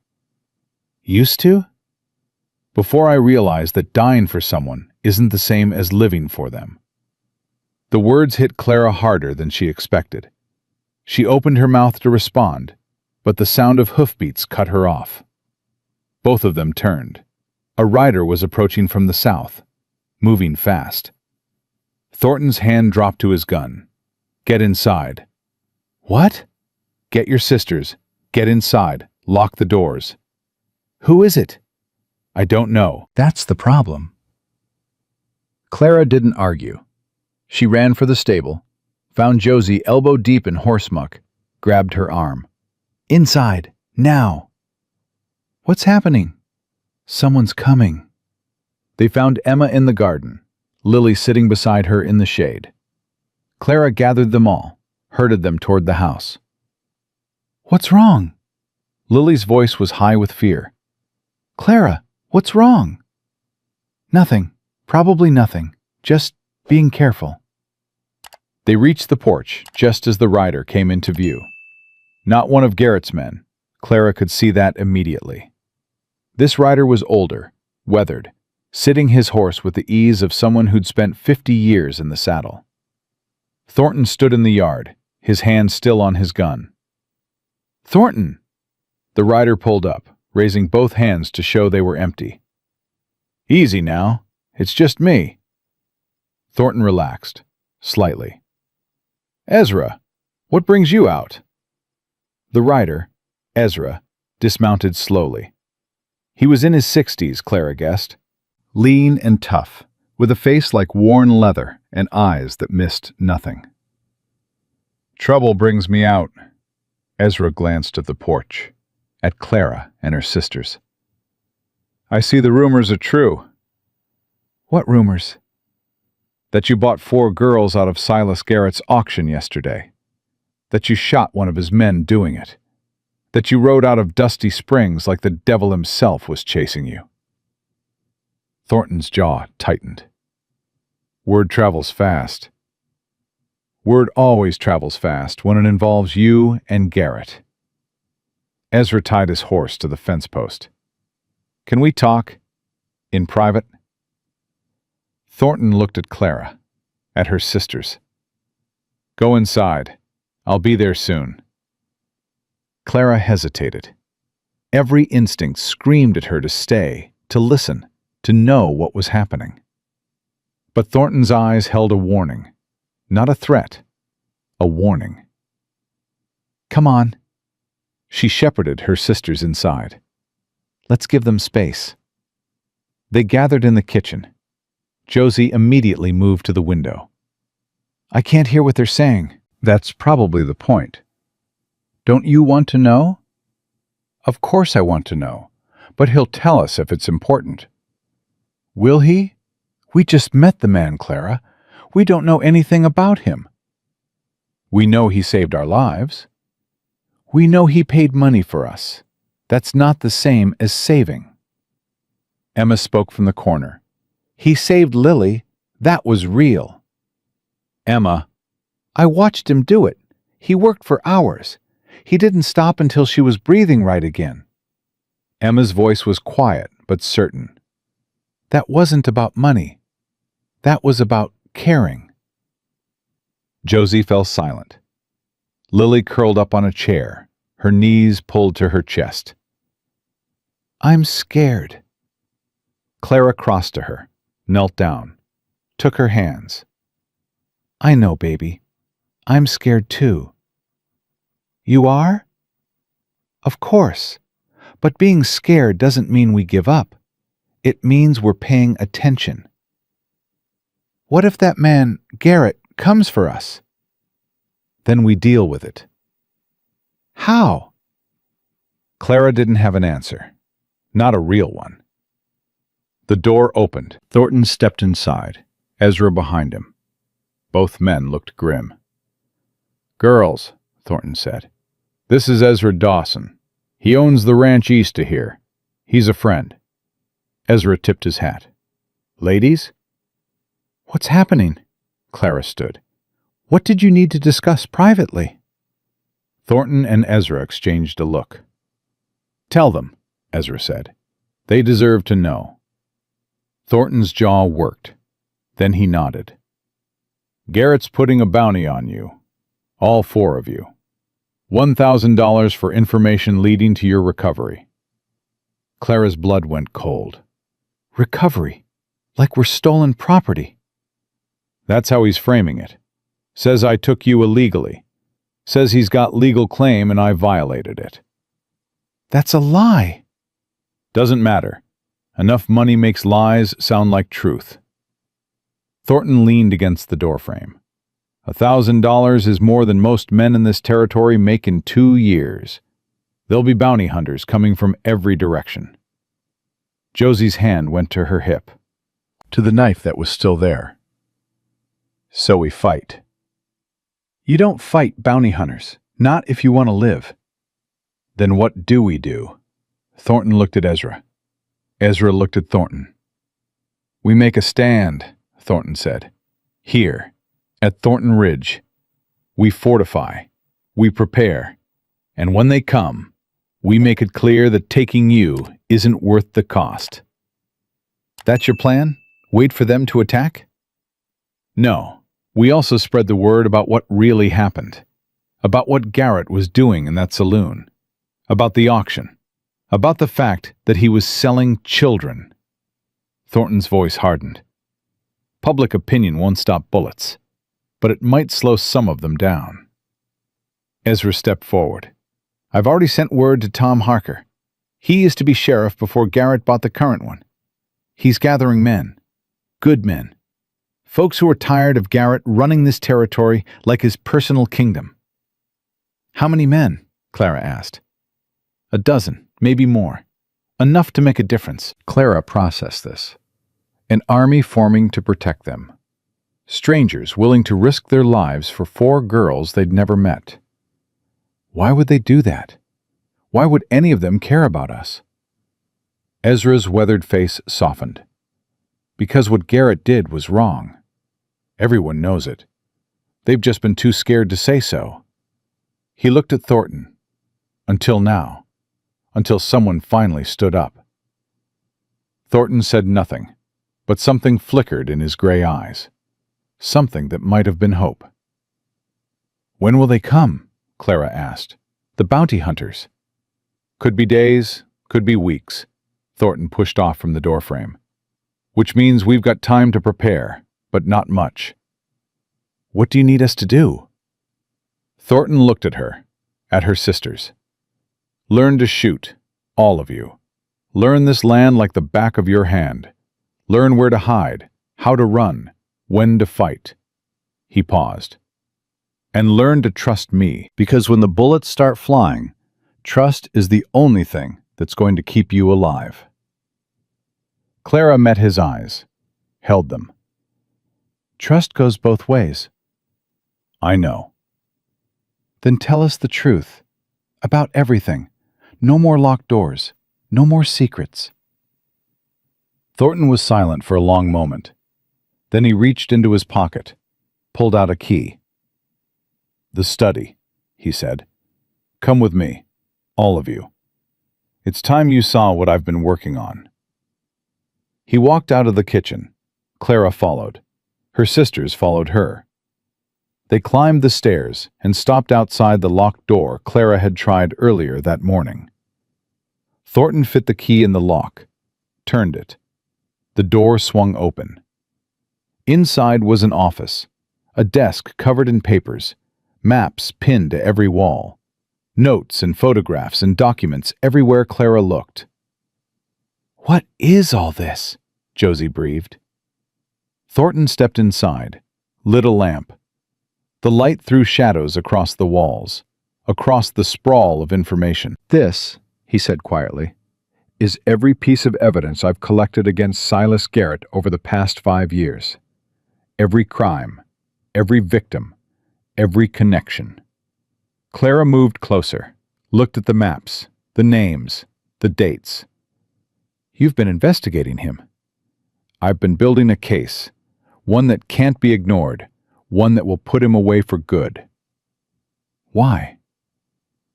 Used to? Before I realized that dying for someone isn't the same as living for them. The words hit Clara harder than she expected. She opened her mouth to respond, but the sound of hoofbeats cut her off. Both of them turned. A rider was approaching from the south, moving fast. Thornton's hand dropped to his gun. Get inside. What? Get your sisters. Get inside. Lock the doors. Who is it? I don't know. That's the problem. Clara didn't argue. She ran for the stable, found Josie elbow deep in horse muck, grabbed her arm. Inside, now. What's happening? Someone's coming. They found Emma in the garden, Lily sitting beside her in the shade. Clara gathered them all, herded them toward the house. What's wrong? Lily's voice was high with fear. Clara, what's wrong? Nothing. Probably nothing. Just being careful. They reached the porch just as the rider came into view. Not one of Garrett's men. Clara could see that immediately. This rider was older, weathered, sitting his horse with the ease of someone who'd spent 50 years in the saddle. Thornton stood in the yard, his hand still on his gun. "Thornton!" The rider pulled up, raising both hands to show they were empty. "Easy now. It's just me." Thornton relaxed, slightly. "Ezra, what brings you out?" The rider, Ezra, dismounted slowly. He was in his 60s, Clara guessed. Lean and tough, with a face like worn leather and eyes that missed nothing. "Trouble brings me out." Ezra glanced at the porch, at Clara and her sisters. "I see the rumors are true." "What rumors?" "That you bought 4 girls out of Silas Garrett's auction yesterday. That you shot one of his men doing it. That you rode out of Dusty Springs like the devil himself was chasing you." Thornton's jaw tightened. "Word travels fast." "Word always travels fast when it involves you and Garrett." Ezra tied his horse to the fence post. "Can we talk? In private?" Thornton looked at Clara, at her sisters. "Go inside. I'll be there soon." Clara hesitated. Every instinct screamed at her to stay, to listen, to know what was happening. But Thornton's eyes held a warning, not a threat, a warning. "Come on." She shepherded her sisters inside. "Let's give them space." They gathered in the kitchen. Josie immediately moved to the window. "I can't hear what they're saying." "That's probably the point. Don't you want to know?" "Of course I want to know, but he'll tell us if it's important." "Will he? We just met the man, Clara. We don't know anything about him." "We know he saved our lives." "We know he paid money for us. That's not the same as saving." Emma spoke from the corner. "He saved Lily. That was real." "Emma." "I watched him do it. He worked for hours. He didn't stop until she was breathing right again." Emma's voice was quiet but certain. "That wasn't about money. That was about caring." Josie fell silent. Lily curled up on a chair, her knees pulled to her chest. "I'm scared." Clara crossed to her, knelt down, took her hands. "I know, baby. I'm scared too." "You are?" "Of course. But being scared doesn't mean we give up. It means we're paying attention." "What if that man, Garrett, comes for us?" "Then we deal with it." "How?" Clara didn't have an answer. Not a real one. The door opened. Thornton stepped inside, Ezra behind him. Both men looked grim. "Girls," Thornton said, "this is Ezra Dawson. He owns the ranch east of here. He's a friend." Ezra tipped his hat. "Ladies?" "What's happening?" Clara stood. "What did you need to discuss privately?" Thornton and Ezra exchanged a look. "Tell them," Ezra said. "They deserve to know." Thornton's jaw worked. Then he nodded. "Garrett's putting a bounty on you. All 4 of you. $1,000 for information leading to your recovery." Clara's blood went cold. "Recovery? Like we're stolen property?" "That's how he's framing it. Says I took you illegally. Says he's got legal claim and I violated it." "That's a lie." "Doesn't matter. Enough money makes lies sound like truth." Thornton leaned against the doorframe. $1,000 is more than most men in this territory make in 2 years. There'll be bounty hunters coming from every direction. Josie's hand went to her hip, to the knife that was still there. "So we fight." "You don't fight bounty hunters, not if you want to live." "Then what do we do?" Thornton looked at Ezra. Ezra looked at Thornton. "We make a stand," Thornton said. "Here, At Thornton Ridge, we fortify, we prepare, and when they come, we make it clear that taking you isn't worth the cost. That's your plan? Wait for them to attack? No. We also spread the word about what really happened, about what Garrett was doing in that saloon, about the auction, about the fact that he was selling children. Thornton's voice hardened. Public opinion won't stop bullets, but it might slow some of them down. Ezra stepped forward. I've already sent word to Tom Harker. He is to be sheriff before Garrett bought the current one. He's gathering men, good men, folks who are tired of Garrett running this territory like his personal kingdom. How many men? Clara asked. 12, maybe more. Enough to make a difference. Clara processed this. An army forming to protect them. Strangers willing to risk their lives for 4 girls they'd never met. Why would they do that? Why would any of them care about us? Ezra's weathered face softened. Because what Garrett did was wrong. Everyone knows it. They've just been too scared to say so. He looked at Thornton. Until now. Until someone finally stood up. Thornton said nothing, but something flickered in his gray eyes. Something that might have been hope. When will they come? Clara asked. The bounty hunters. Could be days, could be weeks. Thornton pushed off from the doorframe. Which means we've got time to prepare, but not much. What do you need us to do? Thornton looked at her sisters. Learn to shoot, all of you. Learn this land like the back of your hand. Learn where to hide, how to run, when to fight. He paused. And learn to trust me, because when the bullets start flying, trust is the only thing that's going to keep you alive. Clara met his eyes, held them. Trust goes both ways. I know. Then tell us the truth. About everything. No more locked doors. No more secrets. Thornton was silent for a long moment. Then he reached into his pocket, pulled out a key. The study, he said. Come with me, all of you. It's time you saw what I've been working on. He walked out of the kitchen. Clara followed. Her sisters followed her. They climbed the stairs and stopped outside the locked door Clara had tried earlier that morning. Thornton fit the key in the lock, turned it. The door swung open. Inside was an office, a desk covered in papers, maps pinned to every wall, notes and photographs and documents everywhere Clara looked. What is all this? Josie breathed. Thornton stepped inside, lit a lamp. The light threw shadows across the walls, across the sprawl of information. This, he said quietly, is every piece of evidence I've collected against Silas Garrett over the past 5 years. Every crime, every victim, every connection. Clara moved closer, looked at the maps, the names, the dates. You've been investigating him. I've been building a case, one that can't be ignored, one that will put him away for good. Why?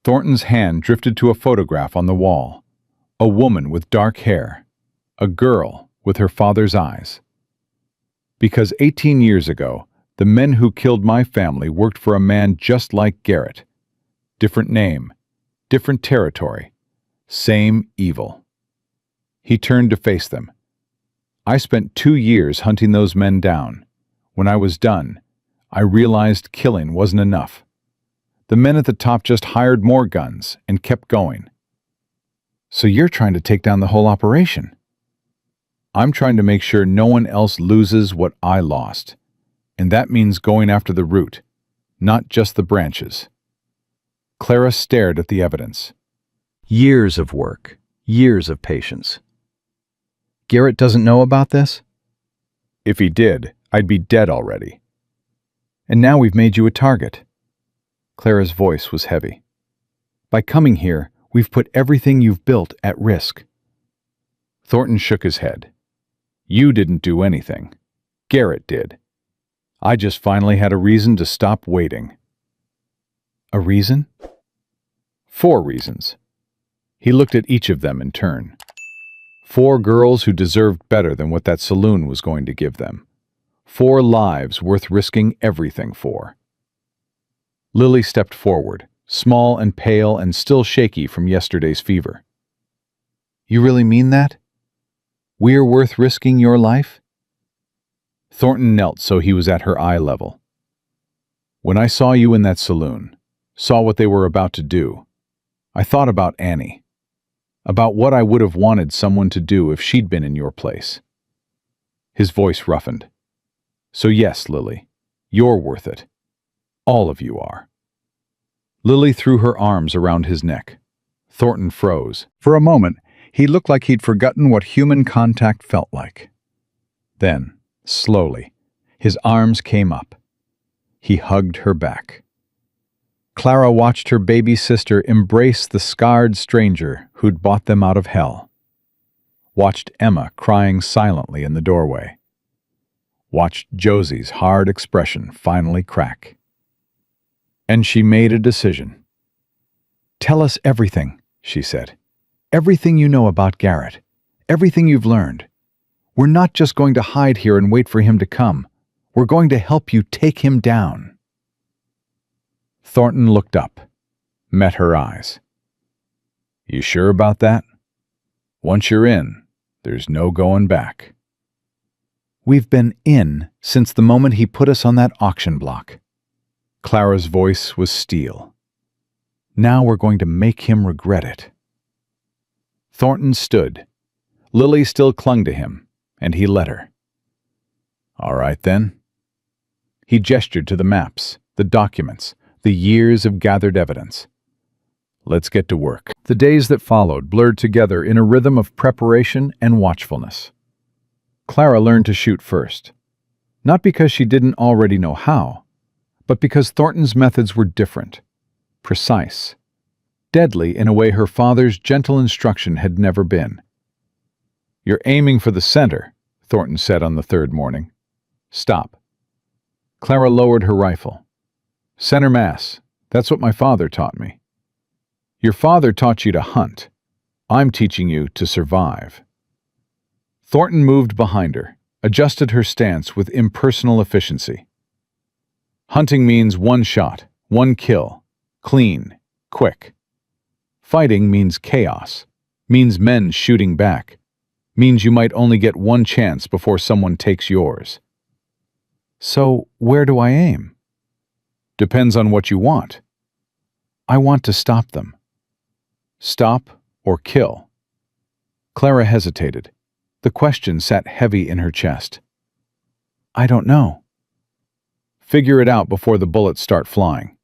Thornton's hand drifted to a photograph on the wall. A woman with dark hair. A girl with her father's eyes. Because 18 years ago, the men who killed my family worked for a man just like Garrett. Different name, different territory, same evil. He turned to face them. I spent 2 years hunting those men down. When I was done, I realized killing wasn't enough. The men at the top just hired more guns and kept going. So you're trying to take down the whole operation. I'm trying to make sure no one else loses what I lost. And that means going after the root, not just the branches. Clara stared at the evidence. Years of work, years of patience. Garrett doesn't know about this? If he did, I'd be dead already. And now we've made you a target. Clara's voice was heavy. By coming here, we've put everything you've built at risk. Thornton shook his head. You didn't do anything. Garrett did. I just finally had a reason to stop waiting. A reason? 4 reasons. He looked at each of them in turn. 4 girls who deserved better than what that saloon was going to give them. 4 lives worth risking everything for. Lily stepped forward, small and pale and still shaky from yesterday's fever. You really mean that? We're worth risking your life? Thornton knelt so he was at her eye level. When I saw you in that saloon, saw what they were about to do, I thought about Annie. About what I would have wanted someone to do if she'd been in your place. His voice roughened. So yes, Lily, you're worth it. All of you are. Lily threw her arms around his neck. Thornton froze. For a moment, he looked like he'd forgotten what human contact felt like. Then, slowly, his arms came up. He hugged her back. Clara watched her baby sister embrace the scarred stranger who'd bought them out of hell. Watched Emma crying silently in the doorway. Watched Josie's hard expression finally crack. And she made a decision. Tell us everything, she said. Everything you know about Garrett. Everything you've learned. We're not just going to hide here and wait for him to come. We're going to help you take him down. Thornton looked up, met her eyes. You sure about that? Once you're in, there's no going back. We've been in since the moment he put us on that auction block. Clara's voice was steel. Now we're going to make him regret it. Thornton stood. Lily still clung to him, and he let her. All right, then. He gestured to the maps, the documents, the years of gathered evidence. Let's get to work. The days that followed blurred together in a rhythm of preparation and watchfulness. Clara learned to shoot first, not because she didn't already know how, but because Thornton's methods were different, precise, deadly in a way her father's gentle instruction had never been. You're aiming for the center, Thornton said on the 3rd morning. Stop. Clara lowered her rifle. Center mass, that's what my father taught me. Your father taught you to hunt. I'm teaching you to survive. Thornton moved behind her, adjusted her stance with impersonal efficiency. Hunting means 1 shot, 1 kill, clean, quick. Fighting means chaos, means men shooting back, means you might only get 1 chance before someone takes yours. So, where do I aim? Depends on what you want. I want to stop them. Stop or kill? Clara hesitated. The question sat heavy in her chest. I don't know. Figure it out before the bullets start flying.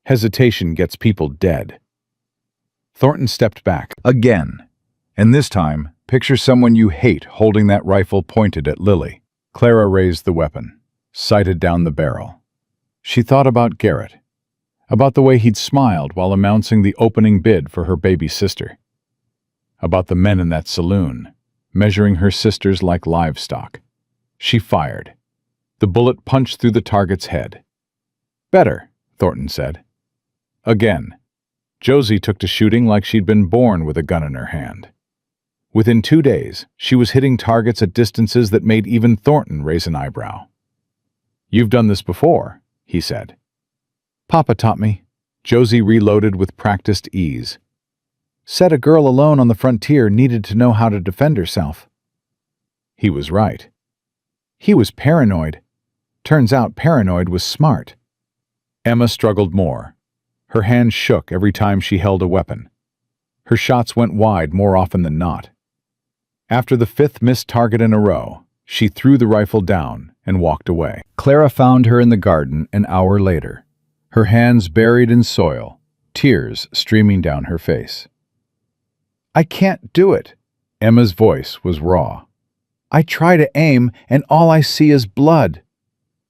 Hesitation gets people dead. Thornton stepped back. Again. And this time, picture someone you hate holding that rifle pointed at Lily. Clara raised the weapon, sighted down the barrel. She thought about Garrett, about the way he'd smiled while announcing the opening bid for her baby sister, about the men in that saloon, measuring her sisters like livestock. She fired. The bullet punched through the target's head. Better, Thornton said. Again. Josie took to shooting like she'd been born with a gun in her hand. Within 2 days, she was hitting targets at distances that made even Thornton raise an eyebrow. You've done this before, he said. Papa taught me. Josie reloaded with practiced ease. Said a girl alone on the frontier needed to know how to defend herself. He was right. He was paranoid. Turns out paranoid was smart. Emma struggled more. Her hands shook every time she held a weapon. Her shots went wide more often than not. After the 5th missed target in a row, she threw the rifle down and walked away. Clara found her in the garden an hour later, her hands buried in soil, tears streaming down her face. I can't do it. Emma's voice was raw. I try to aim, and all I see is blood.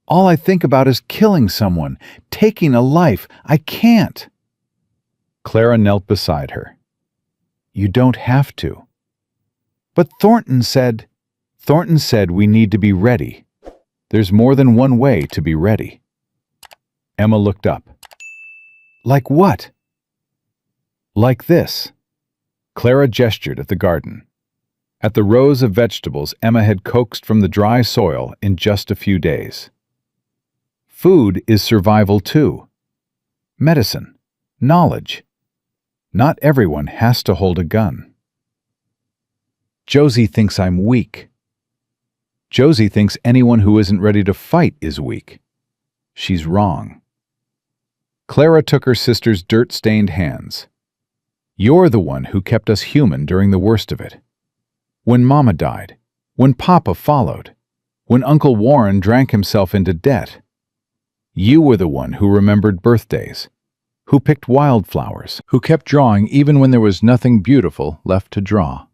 All I think about is killing someone, taking a life. I can't. Clara knelt beside her. You don't have to. But Thornton said we need to be ready. There's more than one way to be ready. Emma looked up. Like what? Like this. Clara gestured at the garden. At the rows of vegetables Emma had coaxed from the dry soil in just a few days. Food is survival too. Medicine. Knowledge. Not everyone has to hold a gun. Josie thinks I'm weak. Josie thinks anyone who isn't ready to fight is weak. She's wrong. Clara took her sister's dirt-stained hands. You're the one who kept us human during the worst of it. When Mama died, when Papa followed, when Uncle Warren drank himself into debt. You were the one who remembered birthdays, who picked wildflowers, who kept drawing even when there was nothing beautiful left to draw.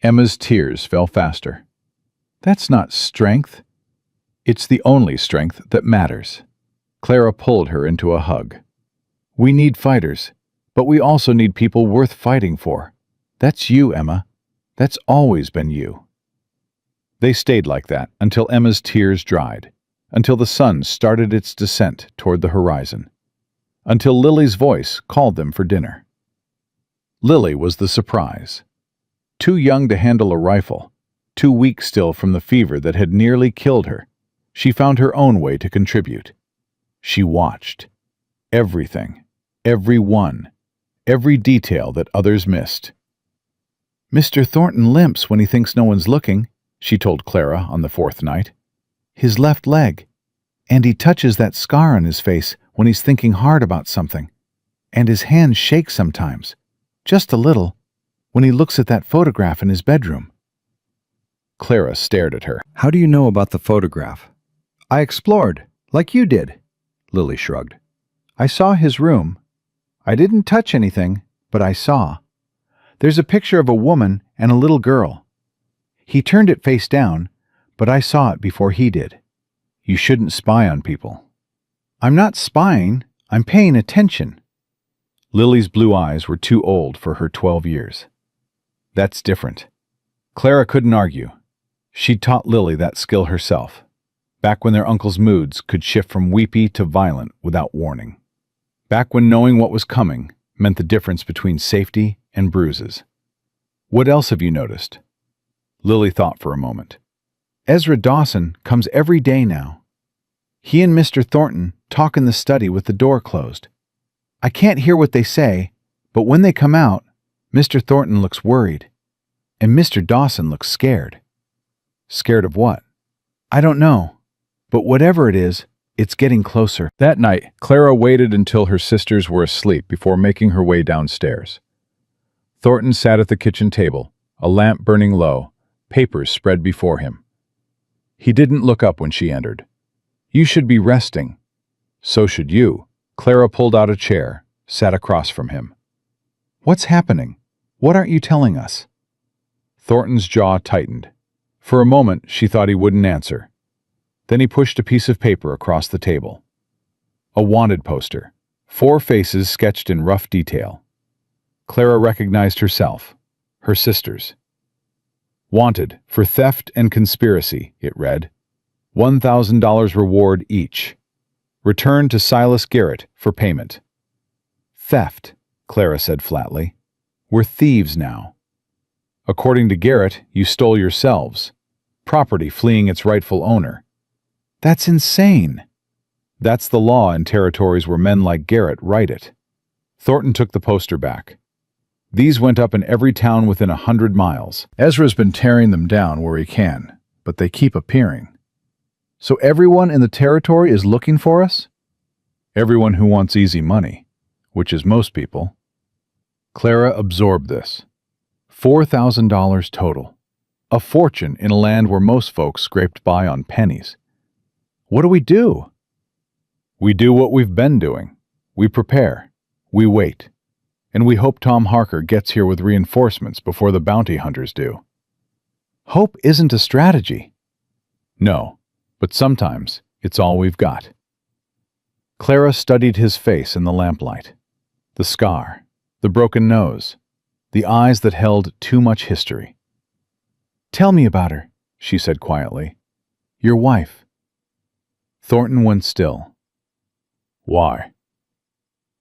Emma's tears fell faster. That's not strength. It's the only strength that matters. Clara pulled her into a hug. We need fighters, but we also need people worth fighting for. That's you, Emma. That's always been you. They stayed like that until Emma's tears dried, until the sun started its descent toward the horizon, until Lily's voice called them for dinner. Lily was the surprise. Too young to handle a rifle, too weak still from the fever that had nearly killed her, she found her own way to contribute. She watched. Everything, every one, every detail that others missed. Mr. Thornton limps when he thinks no one's looking, she told Clara on the fourth night. His left leg. And he touches that scar on his face when he's thinking hard about something. And his hands shake sometimes, just a little, when he looks at that photograph in his bedroom. Clara stared at her. How do you know about the photograph? I explored, like you did, Lily shrugged. I saw his room. I didn't touch anything, but I saw. There's a picture of a woman and a little girl. He turned it face down, but I saw it before he did. You shouldn't spy on people. I'm not spying, I'm paying attention. Lily's blue eyes were too old for her 12 years. That's different. Clara couldn't argue. She'd taught Lily that skill herself, back when their uncle's moods could shift from weepy to violent without warning. Back when knowing what was coming meant the difference between safety and bruises. What else have you noticed? Lily thought for a moment. Ezra Dawson comes every day now. He and Mr. Thornton talk in the study with the door closed. I can't hear what they say, but when they come out, Mr. Thornton looks worried, and Mr. Dawson looks scared. Scared of what? I don't know, but whatever it is, it's getting closer. That night, Clara waited until her sisters were asleep before making her way downstairs. Thornton sat at the kitchen table, a lamp burning low, papers spread before him. He didn't look up when she entered. You should be resting. So should you. Clara pulled out a chair, sat across from him. What's happening? What aren't you telling us? Thornton's jaw tightened. For a moment, she thought he wouldn't answer. Then he pushed a piece of paper across the table. A wanted poster, 4 faces sketched in rough detail. Clara recognized herself, her sisters. Wanted for theft and conspiracy, it read. $1,000 reward each. Return to Silas Garrett for payment. Theft, Clara said flatly. We're thieves now. According to Garrett, you stole yourselves. Property fleeing its rightful owner. That's insane. That's the law in territories where men like Garrett write it. Thornton took the poster back. These went up in every town within 100 miles. Ezra's been tearing them down where he can, but they keep appearing. So everyone in the territory is looking for us? Everyone who wants easy money, which is most people. Clara absorbed this. $4,000 total. A fortune in a land where most folks scraped by on pennies. What do we do? We do what we've been doing. We prepare. We wait. And we hope Tom Harker gets here with reinforcements before the bounty hunters do. Hope isn't a strategy. No, but sometimes it's all we've got. Clara studied his face in the lamplight. The scar, the broken nose, the eyes that held too much history. Tell me about her, she said quietly. Your wife." Thornton went still. "Why?"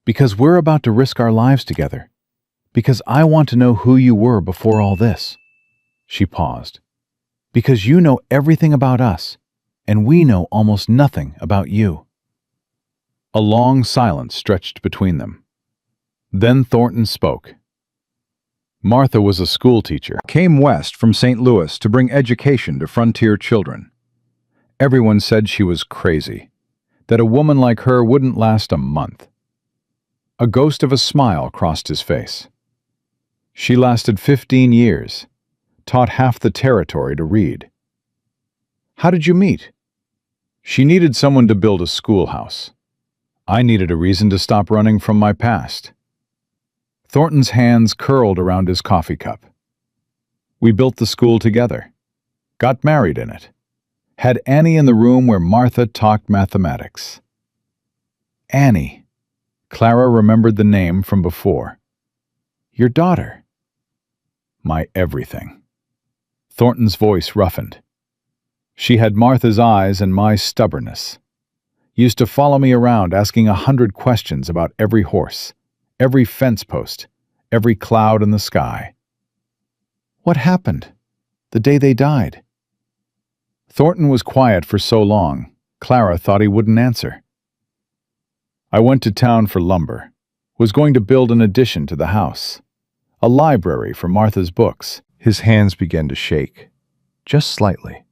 "Because we're about to risk our lives together. Because I want to know who you were before all this." She paused. "Because you know everything about us, and we know almost nothing about you." A long silence stretched between them. Then Thornton spoke. "Martha was a schoolteacher, came west from St. Louis to bring education to frontier children. Everyone said she was crazy, that a woman like her wouldn't last a month." A ghost of a smile crossed his face. "She lasted 15 years, taught half the territory to read." "How did you meet?" "She needed someone to build a schoolhouse. I needed a reason to stop running from my past." Thornton's hands curled around his coffee cup. "We built the school together, got married in it, had Annie in the room where Martha talked mathematics." Annie. Clara remembered the name from before. "Your daughter." "My everything." Thornton's voice roughened. "She had Martha's eyes and my stubbornness. Used to follow me around asking 100 questions about every horse, every fence post, every cloud in the sky." "What happened the day they died?" Thornton was quiet for so long, Clara thought he wouldn't answer. "I went to town for lumber, was going to build an addition to the house, a library for Martha's books." His hands began to shake, just slightly.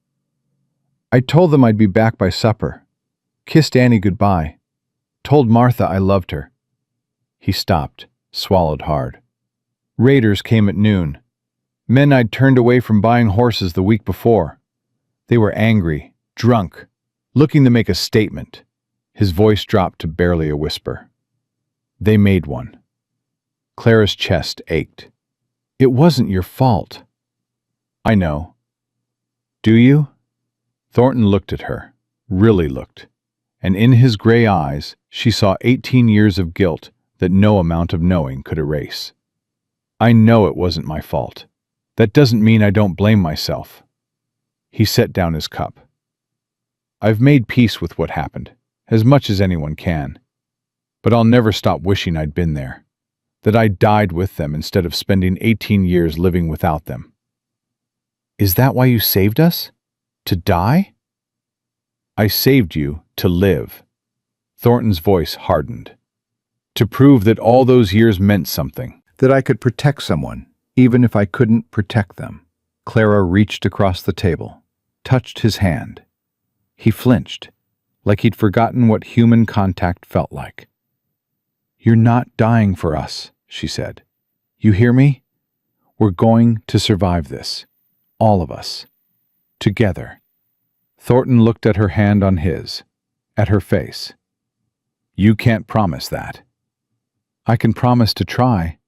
"I told them I'd be back by supper, kissed Annie goodbye, told Martha I loved her." He stopped, swallowed hard. "Raiders came at noon. Men I'd turned away from buying horses the week before. They were angry, drunk, looking to make a statement." His voice dropped to barely a whisper. "They made one." Clara's chest ached. "It wasn't your fault." "I know." "Do you?" Thornton looked at her, really looked, and in his gray eyes she saw 18 years of guilt that no amount of knowing could erase. "I know it wasn't my fault. That doesn't mean I don't blame myself." He set down his cup. "I've made peace with what happened, as much as anyone can. But I'll never stop wishing I'd been there, that I died with them instead of spending 18 years living without them." "Is that why you saved us? To die?" "I saved you to live." Thornton's voice hardened. "To prove that all those years meant something, that I could protect someone, even if I couldn't protect them." Clara reached across the table, touched his hand. He flinched, like he'd forgotten what human contact felt like. "You're not dying for us," she said. "You hear me? We're going to survive this. All of us. Together." Thornton looked at her hand on his, at her face. "You can't promise that." "I can promise to try.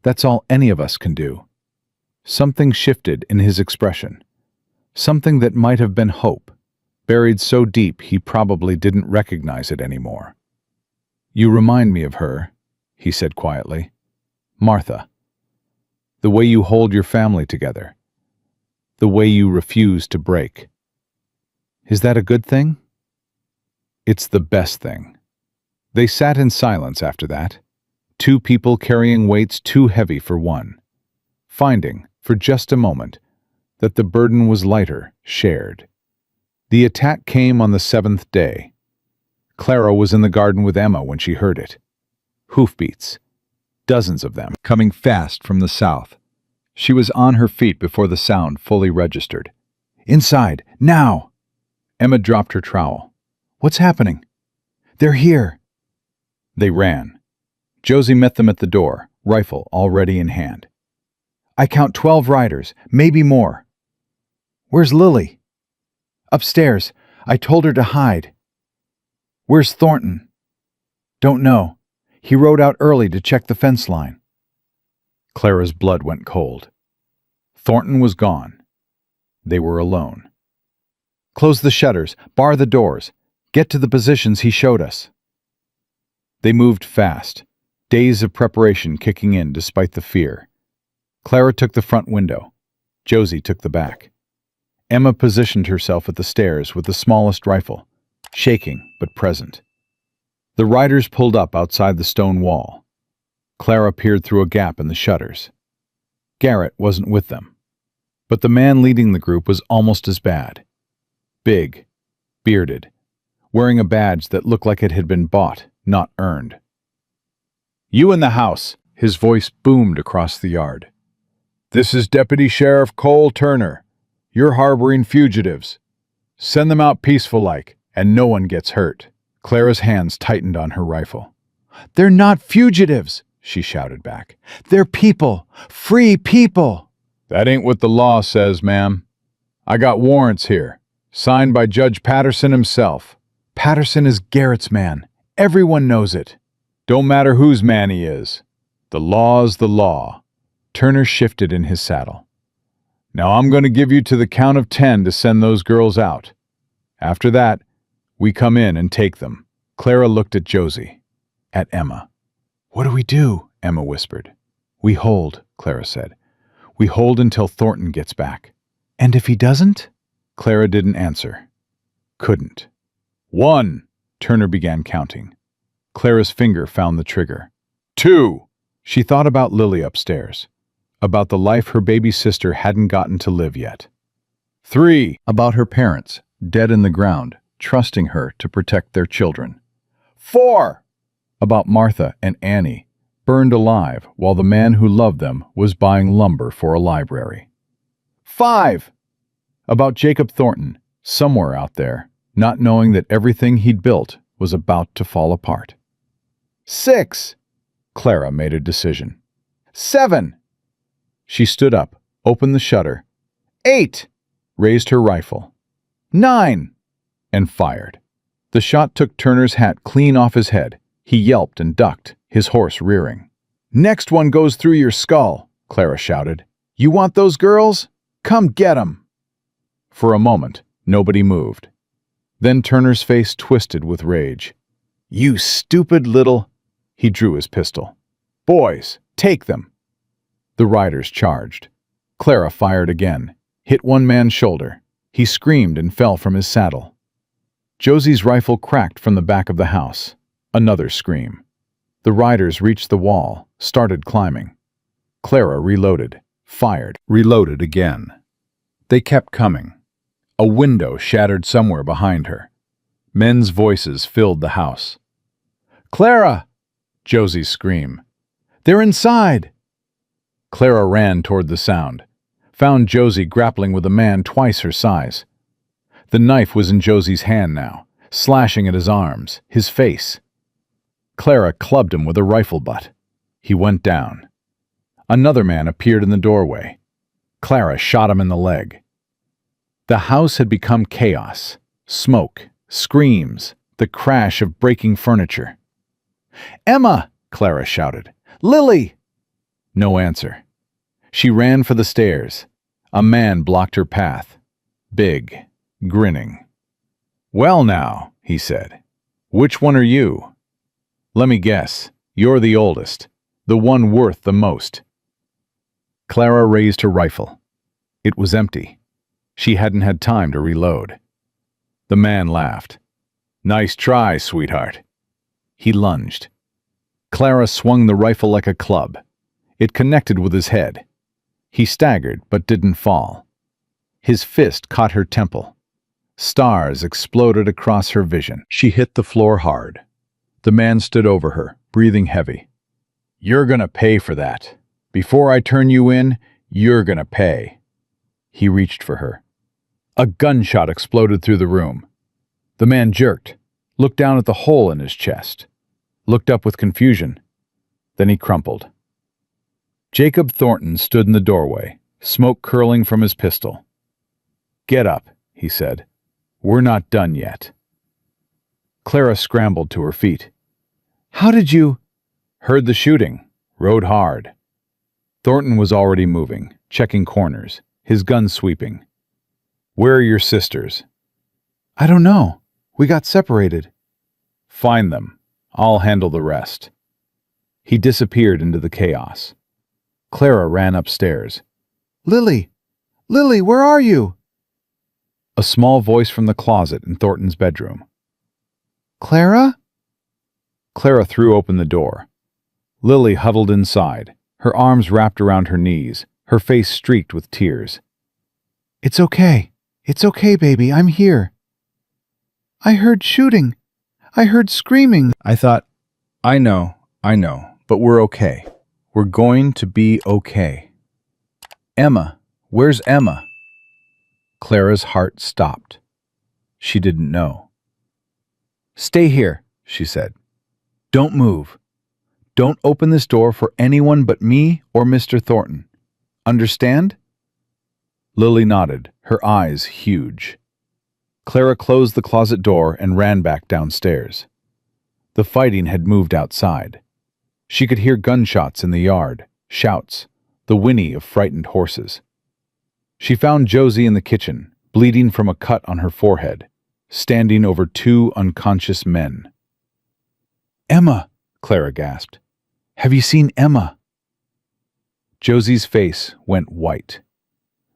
That's all any of us can do." Something shifted in his expression. Something that might have been hope, buried so deep he probably didn't recognize it anymore. "You remind me of her," he said quietly. "Martha. The way you hold your family together. The way you refuse to break." "Is that a good thing?" "It's the best thing." They sat in silence after that, two people carrying weights too heavy for one, finding, for just a moment, that the burden was lighter, shared. The attack came on the 7th day. Clara was in the garden with Emma when she heard it. Hoofbeats, dozens of them, coming fast from the south. She was on her feet before the sound fully registered. "Inside, now!" Emma dropped her trowel. "What's happening?" "They're here." They ran. Josie met them at the door, rifle already in hand. "I count 12 riders, maybe more." "Where's Lily?" "Upstairs. I told her to hide." "Where's Thornton?" "Don't know. He rode out early to check the fence line." Clara's blood went cold. Thornton was gone. They were alone. "Close the shutters, bar the doors, get to the positions he showed us." They moved fast, days of preparation kicking in despite the fear. Clara took the front window. Josie took the back. Emma positioned herself at the stairs with the smallest rifle, shaking but present. The riders pulled up outside the stone wall. Clara peered through a gap in the shutters. Garrett wasn't with them. But the man leading the group was almost as bad. Big, bearded, wearing a badge that looked like it had been bought, not earned. "You in the house," his voice boomed across the yard. "This is Deputy Sheriff Cole Turner. You're harboring fugitives. Send them out peaceful-like, and no one gets hurt." Clara's hands tightened on her rifle. "They're not fugitives," she shouted back. "They're people, free people." "That ain't what the law says, ma'am. I got warrants here, signed by Judge Patterson himself." "Patterson is Garrett's man. Everyone knows it." "Don't matter whose man he is. The law's the law." Turner shifted in his saddle. "Now I'm going to give you to the count of 10 to send those girls out. After that, we come in and take them." Clara looked at Josie, at Emma. "What do we do?" Emma whispered. "We hold," Clara said. "We hold until Thornton gets back." "And if he doesn't?" Clara didn't answer. Couldn't. 1, Turner began counting. Clara's finger found the trigger. 2. She thought about Lily upstairs, about the life her baby sister hadn't gotten to live yet. 3. About her parents, dead in the ground, trusting her to protect their children. 4. About Martha and Annie, burned alive while the man who loved them was buying lumber for a library. 5. About Jacob Thornton, somewhere out there, not knowing that everything he'd built was about to fall apart. 6. Clara made a decision. 7. She stood up, opened the shutter. 8. Raised her rifle. 9. And fired. The shot took Turner's hat clean off his head. He yelped and ducked, his horse rearing. "Next one goes through your skull," Clara shouted. "You want those girls? Come get 'em." For a moment, nobody moved. Then Turner's face twisted with rage. "You stupid little—" He drew his pistol. "Boys, take them." The riders charged. Clara fired again, hit one man's shoulder. He screamed and fell from his saddle. Josie's rifle cracked from the back of the house. Another scream. The riders reached the wall, started climbing. Clara reloaded, fired, reloaded again. They kept coming. A window shattered somewhere behind her. Men's voices filled the house. "Clara!" Josie's scream. "They're inside!" Clara ran toward the sound, found Josie grappling with a man twice her size. The knife was in Josie's hand now, slashing at his arms, his face. Clara clubbed him with a rifle butt. He went down. Another man appeared in the doorway. Clara shot him in the leg. The house had become chaos. Smoke, screams, the crash of breaking furniture. "Emma!" Clara shouted. "Lily!" No answer. She ran for the stairs. A man blocked her path. Big, grinning. "Well now," he said. "Which one are you?" "Let me guess. You're the oldest. The one worth the most." Clara raised her rifle. It was empty. She hadn't had time to reload. The man laughed. "Nice try, sweetheart." He lunged. Clara swung the rifle like a club. It connected with his head. He staggered but didn't fall. His fist caught her temple. Stars exploded across her vision. She hit the floor hard. The man stood over her, breathing heavy. "You're gonna pay for that. Before I turn you in, you're gonna pay." He reached for her. A gunshot exploded through the room. The man jerked, looked down at the hole in his chest, looked up with confusion. Then he crumpled. Jacob Thornton stood in the doorway, smoke curling from his pistol. "Get up," he said. "We're not done yet." Clara scrambled to her feet. "How did you—" "Heard the shooting. Rode hard." Thornton was already moving, checking corners, his gun sweeping. "Where are your sisters?" "I don't know. We got separated." "Find them. I'll handle the rest." He disappeared into the chaos. Clara ran upstairs. "Lily! Lily, where are you?" A small voice from the closet in Thornton's bedroom. Clara? Clara threw open the door. Lily huddled inside, her arms wrapped around her knees, her face streaked with tears. It's okay. It's okay, baby. I'm here. I heard shooting. I heard screaming. I thought, I know, but we're okay. We're going to be okay. Emma, where's Emma? Clara's heart stopped. She didn't know. Stay here, she said. Don't move. Don't open this door for anyone but me or Mr. Thornton. Understand? Lily nodded, her eyes huge. Clara closed the closet door and ran back downstairs. The fighting had moved outside. She could hear gunshots in the yard, shouts, the whinny of frightened horses. She found Josie in the kitchen, bleeding from a cut on her forehead, standing over two unconscious men. Emma, Clara gasped. Have you seen Emma? Josie's face went white.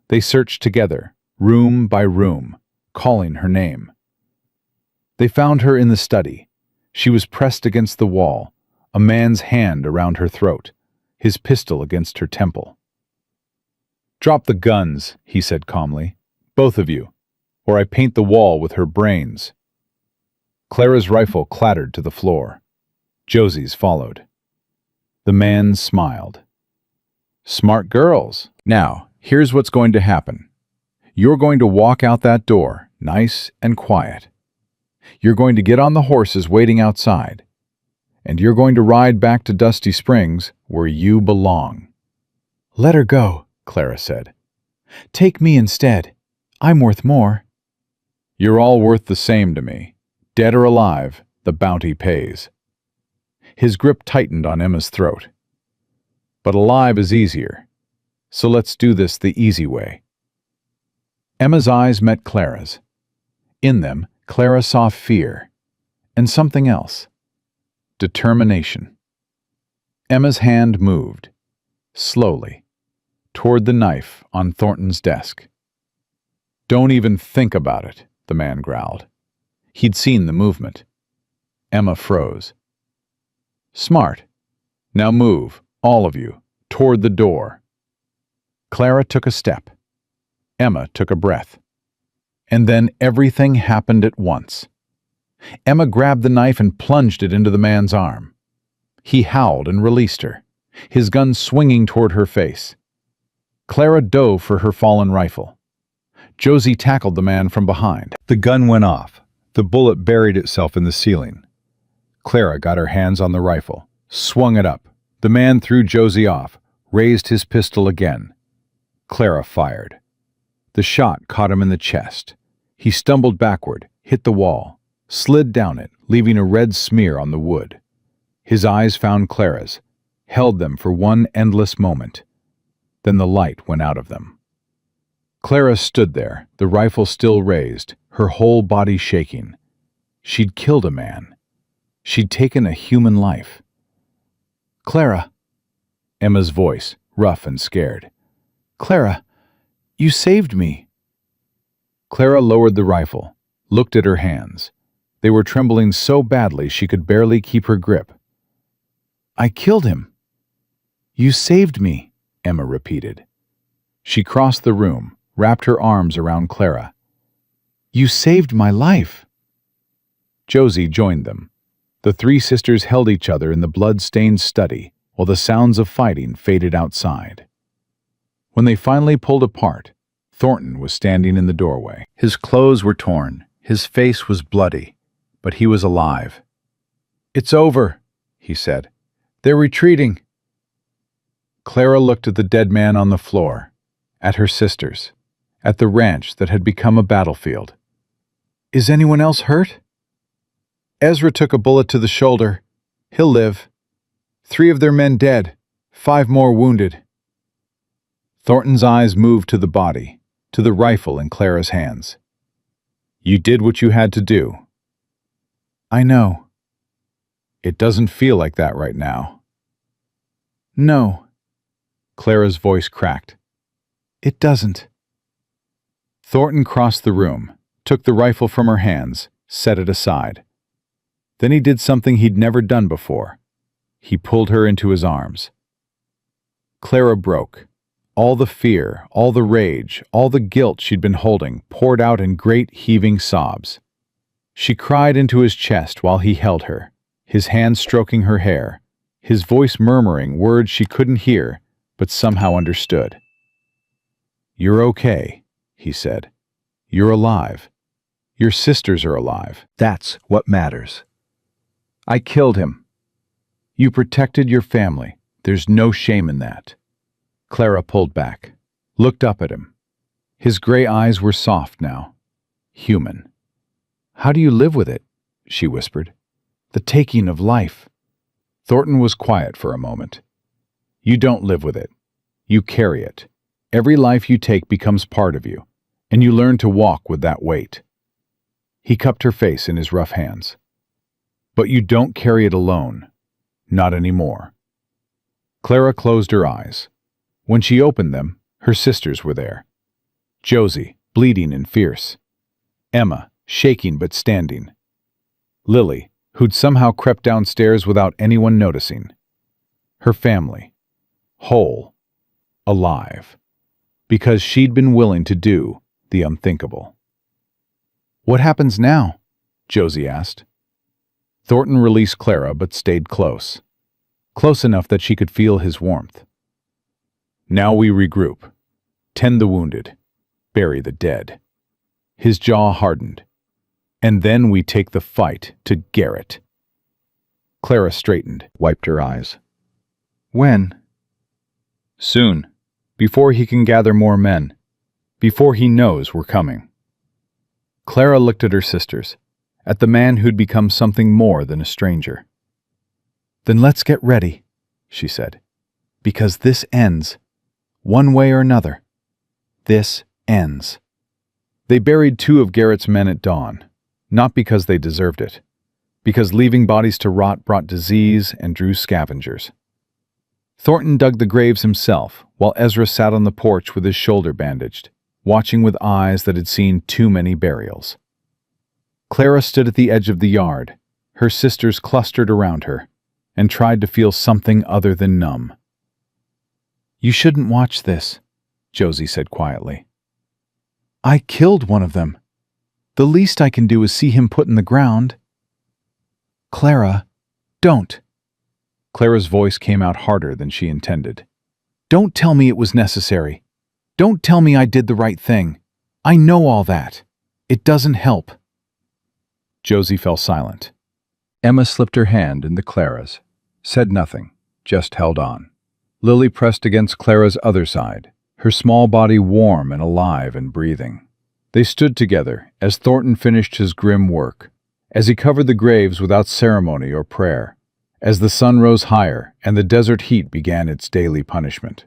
They searched together, room by room, calling her name. They found her in the study. She was pressed against the wall, a man's hand around her throat, his pistol against her temple. Drop the guns, he said calmly. Both of you, or I paint the wall with her brains. Clara's rifle clattered to the floor. Josie's followed. The man smiled. Smart girls. Now, here's what's going to happen. You're going to walk out that door, nice and quiet. You're going to get on the horses waiting outside. And you're going to ride back to Dusty Springs, where you belong. Let her go, Clara said. Take me instead. I'm worth more. You're all worth the same to me. Dead or alive, the bounty pays. His grip tightened on Emma's throat. But alive is easier. So let's do this the easy way. Emma's eyes met Clara's. In them, Clara saw fear, and something else. Determination. Emma's hand moved, slowly, toward the knife on Thornton's desk. Don't even think about it, the man growled. He'd seen the movement. Emma froze. Smart. Now move, all of you, toward the door. Clara took a step. Emma took a breath. And then everything happened at once. Emma grabbed the knife and plunged it into the man's arm. He howled and released her, his gun swinging toward her face. Clara dove for her fallen rifle. Josie tackled the man from behind. The gun went off. The bullet buried itself in the ceiling. Clara got her hands on the rifle, swung it up. The man threw Josie off, raised his pistol again. Clara fired. The shot caught him in the chest. He stumbled backward, hit the wall, slid down it, leaving a red smear on the wood. His eyes found Clara's, held them for one endless moment. Then the light went out of them. Clara stood there, the rifle still raised, her whole body shaking. She'd killed a man. She'd taken a human life. Clara. Emma's voice, rough and scared. Clara, you saved me. Clara lowered the rifle, looked at her hands. They were trembling so badly she could barely keep her grip. I killed him. You saved me, Emma repeated. She crossed the room, wrapped her arms around Clara. You saved my life. Josie joined them. The three sisters held each other in the blood-stained study while the sounds of fighting faded outside. When they finally pulled apart, Thornton was standing in the doorway. His clothes were torn, his face was bloody, but he was alive. It's over, he said. They're retreating. Clara looked at the dead man on the floor, at her sisters, at the ranch that had become a battlefield. Is anyone else hurt? Ezra took a bullet to the shoulder. He'll live. 3 of their men dead, 5 more wounded. Thornton's eyes moved to the body, to the rifle in Clara's hands. You did what you had to do. I know. It doesn't feel like that right now. No. Clara's voice cracked. It doesn't. Thornton crossed the room, took the rifle from her hands, set it aside. Then he did something he'd never done before. He pulled her into his arms. Clara broke. All the fear, all the rage, all the guilt she'd been holding poured out in great heaving sobs. She cried into his chest while he held her, his hand stroking her hair, his voice murmuring words she couldn't hear but somehow understood. "You're okay," he said. "You're alive. Your sisters are alive. That's what matters. I killed him. You protected your family. There's no shame in that." Clara pulled back, looked up at him. His gray eyes were soft now, human. "How do you live with it?" she whispered. "The taking of life." Thornton was quiet for a moment. "You don't live with it. You carry it. Every life you take becomes part of you, and you learn to walk with that weight." He cupped her face in his rough hands. "But you don't carry it alone. Not anymore." Clara closed her eyes. When she opened them, her sisters were there. Josie, bleeding and fierce. Emma, shaking but standing. Lily, who'd somehow crept downstairs without anyone noticing. Her family. Whole. Alive. Because she'd been willing to do the unthinkable. "What happens now?" Josie asked. Thornton released Clara but stayed close. Close enough that she could feel his warmth. "Now we regroup. Tend the wounded. Bury the dead." His jaw hardened. "And then we take the fight to Garrett." Clara straightened, wiped her eyes. "When?" "Soon. Before he can gather more men. Before he knows we're coming." Clara looked at her sisters, at the man who'd become something more than a stranger. "Then let's get ready," she said. "Because this ends. One way or another. This ends." They buried 2 of Garrett's men at dawn, not because they deserved it, because leaving bodies to rot brought disease and drew scavengers. Thornton dug the graves himself, while Ezra sat on the porch with his shoulder bandaged, watching with eyes that had seen too many burials. Clara stood at the edge of the yard, her sisters clustered around her, and tried to feel something other than numb. "You shouldn't watch this," Josie said quietly. "I killed one of them. The least I can do is see him put in the ground." "Clara, don't." Clara's voice came out harder than she intended. "Don't tell me it was necessary. Don't tell me I did the right thing. I know all that. It doesn't help." Josie fell silent. Emma slipped her hand into Clara's, said nothing, just held on. Lily pressed against Clara's other side, her small body warm and alive and breathing. They stood together as Thornton finished his grim work, as he covered the graves without ceremony or prayer, as the sun rose higher and the desert heat began its daily punishment.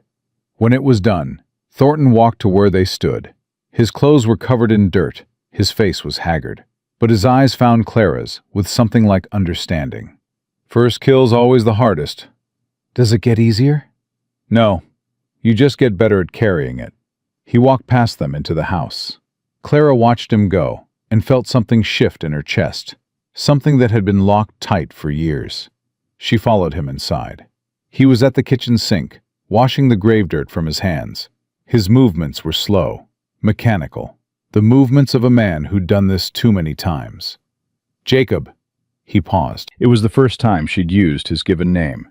When it was done, Thornton walked to where they stood. His clothes were covered in dirt, his face was haggard, but his eyes found Clara's with something like understanding. "First kill's always the hardest." "Does it get easier?" "No. You just get better at carrying it." He walked past them into the house. Clara watched him go and felt something shift in her chest, something that had been locked tight for years. She followed him inside. He was at the kitchen sink, washing the grave dirt from his hands. His movements were slow, mechanical, the movements of a man who'd done this too many times. "Jacob." He paused. It was the first time she'd used his given name.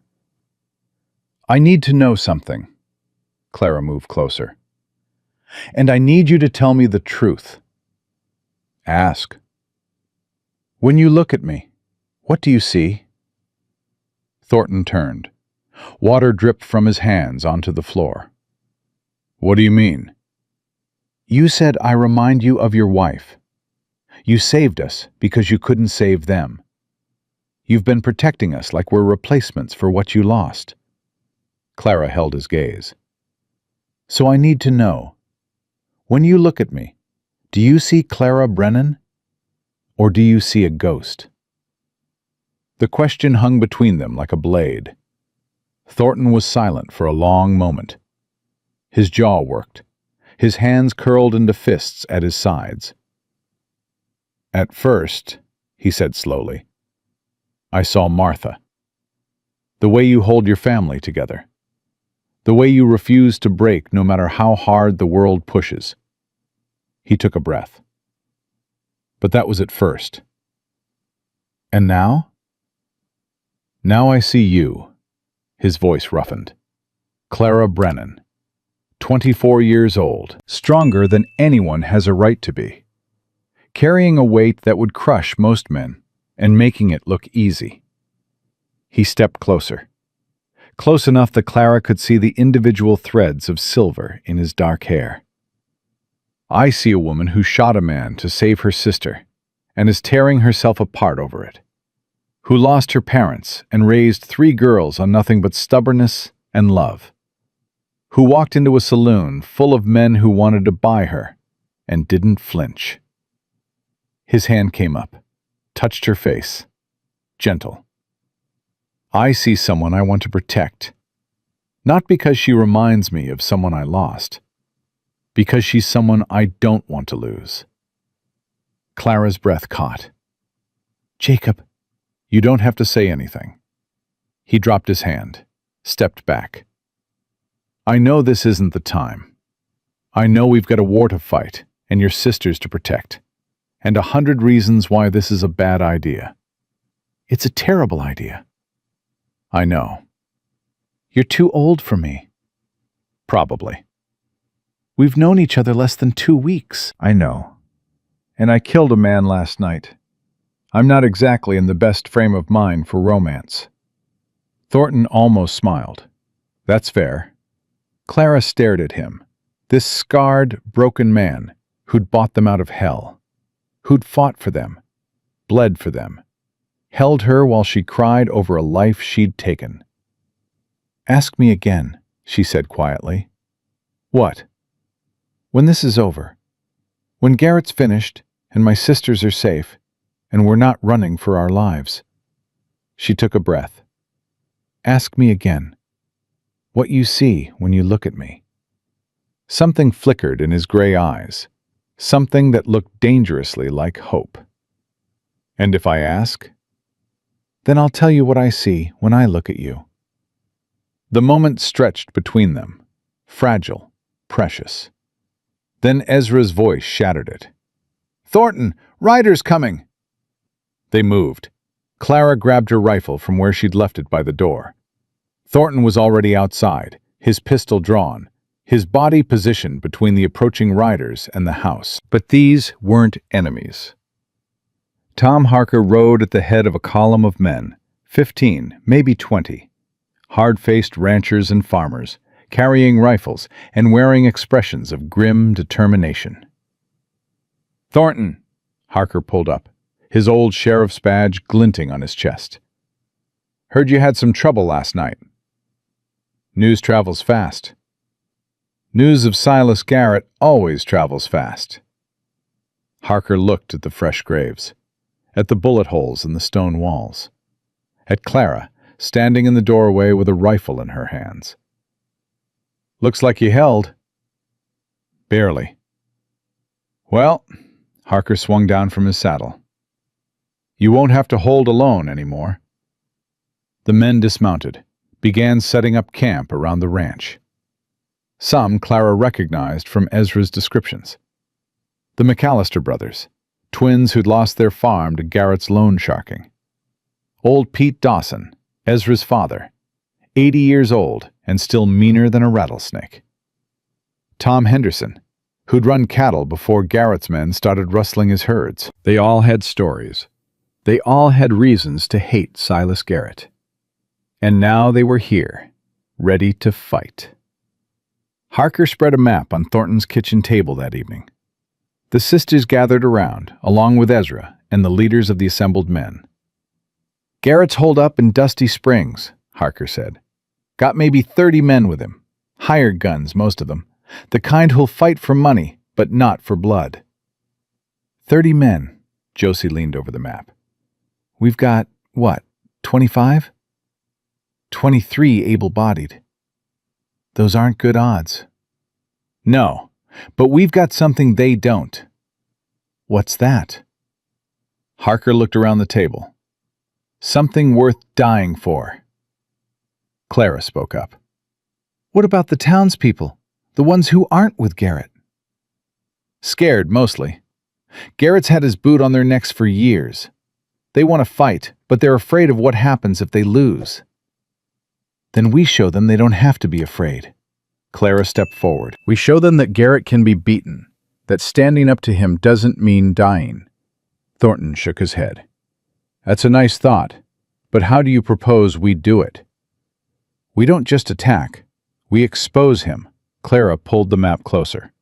"I need to know something." Clara moved closer. "And I need you to tell me the truth." "Ask." "When you look at me, what do you see?" Thornton turned. Water dripped from his hands onto the floor. "What do you mean?" "You said I remind you of your wife. You saved us because you couldn't save them. You've been protecting us like we're replacements for what you lost." Clara held his gaze. "So I need to know. When you look at me, do you see Clara Brennan? Or do you see a ghost?" The question hung between them like a blade. Thornton was silent for a long moment. His jaw worked. his hands curled into fists at his sides. "At first," he said slowly, "I saw Martha. The way you hold your family together. The way you refuse to break no matter how hard the world pushes." He took a breath. "But that was at first. And now? Now I see you." His voice roughened. "Clara Brennan. 24 years old, stronger than anyone has a right to be, carrying a weight that would crush most men, and making it look easy." He stepped closer, close enough that Clara could see the individual threads of silver in his dark hair. "I see a woman who shot a man to save her sister, and is tearing herself apart over it, who lost her parents and raised 3 girls on nothing but stubbornness and love, who walked into a saloon full of men who wanted to buy her and didn't flinch." His hand came up, touched her face, gentle. "I see someone I want to protect, not because she reminds me of someone I lost, because she's someone I don't want to lose." Clara's breath caught. "Jacob." "You don't have to say anything." He dropped his hand, stepped back. "I know this isn't the time. I know we've got a war to fight and your sisters to protect, and 100 reasons why this is a bad idea. It's a terrible idea." "I know." "You're too old for me." "Probably." "We've known each other less than 2 weeks." I know. And I killed a man last night. I'm not exactly in the best frame of mind for romance. Thornton almost smiled. "That's fair." Clara stared at him, this scarred, broken man who'd bought them out of hell, who'd fought for them, bled for them, held her while she cried over a life she'd taken. "Ask me again," she said quietly. "What?" "When this is over. When Garrett's finished, and my sisters are safe, and we're not running for our lives." She took a breath. "Ask me again. What you see when you look at me." Something flickered in his gray eyes, something that looked dangerously like hope. "And if I ask?" "Then I'll tell you what I see when I look at you." The moment stretched between them, fragile, precious. Then Ezra's voice shattered it. "Thornton, riders coming!" They moved. Clara grabbed her rifle from where she'd left it by the door. Thornton was already outside, his pistol drawn, his body positioned between the approaching riders and the house. But these weren't enemies. Tom Harker rode at the head of a column of men, 15, maybe 20, hard-faced ranchers and farmers, carrying rifles and wearing expressions of grim determination. "Thornton!" Harker pulled up, his old sheriff's badge glinting on his chest. "Heard you had some trouble last night." "News travels fast." "News of Silas Garrett always travels fast." Harker looked at the fresh graves, at the bullet holes in the stone walls, at Clara standing in the doorway with a rifle in her hands. "Looks like you held." "Barely." "Well," Harker swung down from his saddle, "you won't have to hold alone anymore." The men dismounted, began setting up camp around the ranch. Some Clara recognized from Ezra's descriptions. The McAllister brothers, twins who'd lost their farm to Garrett's loan sharking. Old Pete Dawson, Ezra's father, 80 years old and still meaner than a rattlesnake. Tom Henderson, who'd run cattle before Garrett's men started rustling his herds. They all had stories. They all had reasons to hate Silas Garrett. And now they were here, ready to fight. Harker spread a map on Thornton's kitchen table that evening. The sisters gathered around, along with Ezra and the leaders of the assembled men. "Garrett's holed up in Dusty Springs," Harker said. "Got maybe 30 men with him. Hired guns, most of them. The kind who'll fight for money, but not for blood." 30 men, Josie leaned over the map. "We've got, what, 25? 23 able-bodied. Those aren't good odds." "No, But we've got something they don't. What's that? Harker looked around the table. Something worth dying for. Clara spoke up. What about the townspeople, the ones who aren't with Garrett? Scared, mostly. Garrett's had his boot on their necks for years. They want to fight, but they're afraid of what happens if they lose. Then we show them they don't have to be afraid. Clara stepped forward. We show them that Garrett can be beaten, that standing up to him doesn't mean dying. Thornton shook his head. That's a nice thought, but how do you propose we do it? We don't just attack. We expose him. Clara pulled the map closer.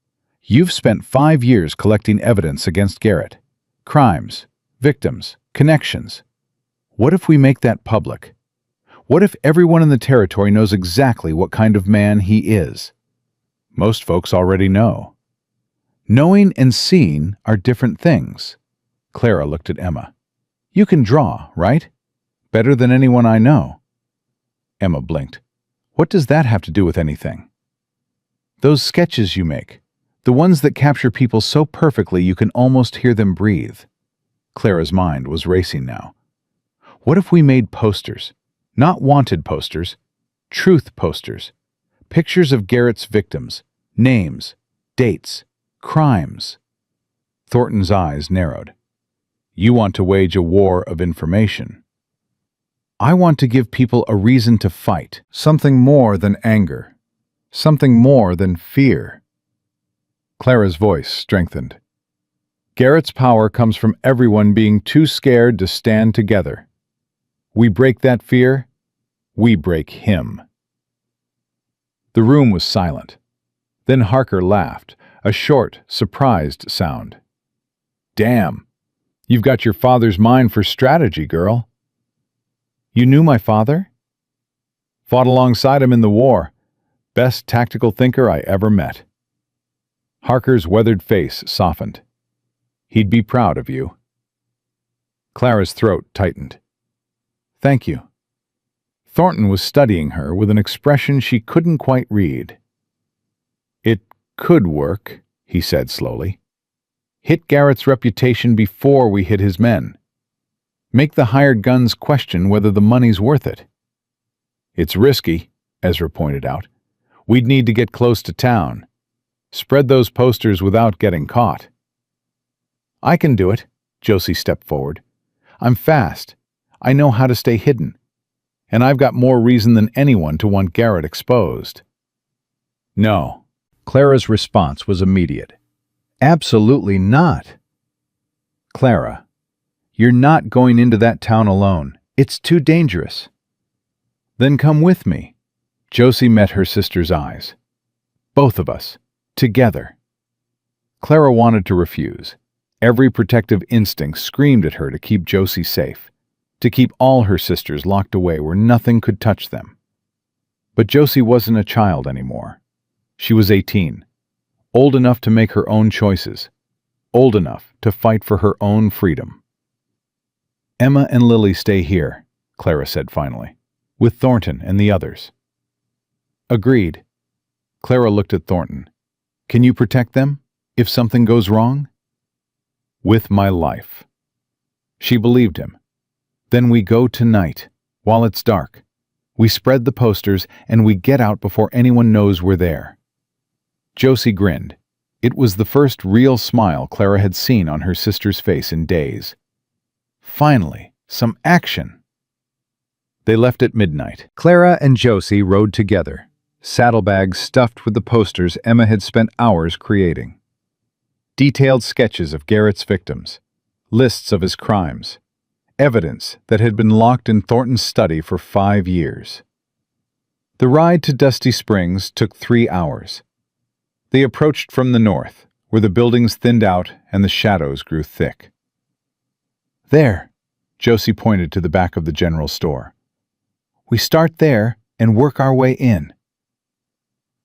You've spent 5 years collecting evidence against Garrett. Crimes, victims, connections. What if we make that public? What if everyone in the territory knows exactly what kind of man he is? Most folks already know. Knowing and seeing are different things. Clara looked at Emma. You can draw, right? Better than anyone I know. Emma blinked. What does that have to do with anything? Those sketches you make. The ones that capture people so perfectly you can almost hear them breathe. Clara's mind was racing now. What if we made posters? Not wanted posters, truth posters. Pictures of Garrett's victims, names, dates, crimes. Thornton's eyes narrowed. You want to wage a war of information. I want to give people a reason to fight. Something more than anger. Something more than fear. Clara's voice strengthened. Garrett's power comes from everyone being too scared to stand together. We break that fear, we break him. The room was silent. Then Harker laughed, a short, surprised sound. Damn, you've got your father's mind for strategy, girl. You knew my father? Fought alongside him in the war. Best tactical thinker I ever met. Harker's weathered face softened. He'd be proud of you. Clara's throat tightened. Thank you. Thornton was studying her with an expression she couldn't quite read. It could work, he said slowly. Hit Garrett's reputation before we hit his men. Make the hired guns question whether the money's worth it. It's risky, Ezra pointed out. We'd need to get close to town. Spread those posters without getting caught. I can do it, Josie stepped forward. I'm fast. I know how to stay hidden. And I've got more reason than anyone to want Garrett exposed. No. Clara's response was immediate. Absolutely not. Clara, you're not going into that town alone. It's too dangerous. Then come with me. Josie met her sister's eyes. Both of us. Together. Clara wanted to refuse. Every protective instinct screamed at her to keep Josie safe, to keep all her sisters locked away where nothing could touch them. But Josie wasn't a child anymore. She was 18, old enough to make her own choices, old enough to fight for her own freedom. Emma and Lily stay here, Clara said finally, with Thornton and the others. Agreed. Clara looked at Thornton. Can you protect them, if something goes wrong? With my life. She believed him. Then we go tonight, while it's dark. We spread the posters, and we get out before anyone knows we're there. Josie grinned. It was the first real smile Clara had seen on her sister's face in days. Finally, some action. They left at midnight. Clara and Josie rode together, saddlebags stuffed with the posters Emma had spent hours creating. Detailed sketches of Garrett's victims, lists of his crimes, evidence that had been locked in Thornton's study for 5 years. The ride to Dusty Springs took 3 hours. They approached from the north, where the buildings thinned out and the shadows grew thick. There, Josie pointed to the back of the general store. We start there and work our way in.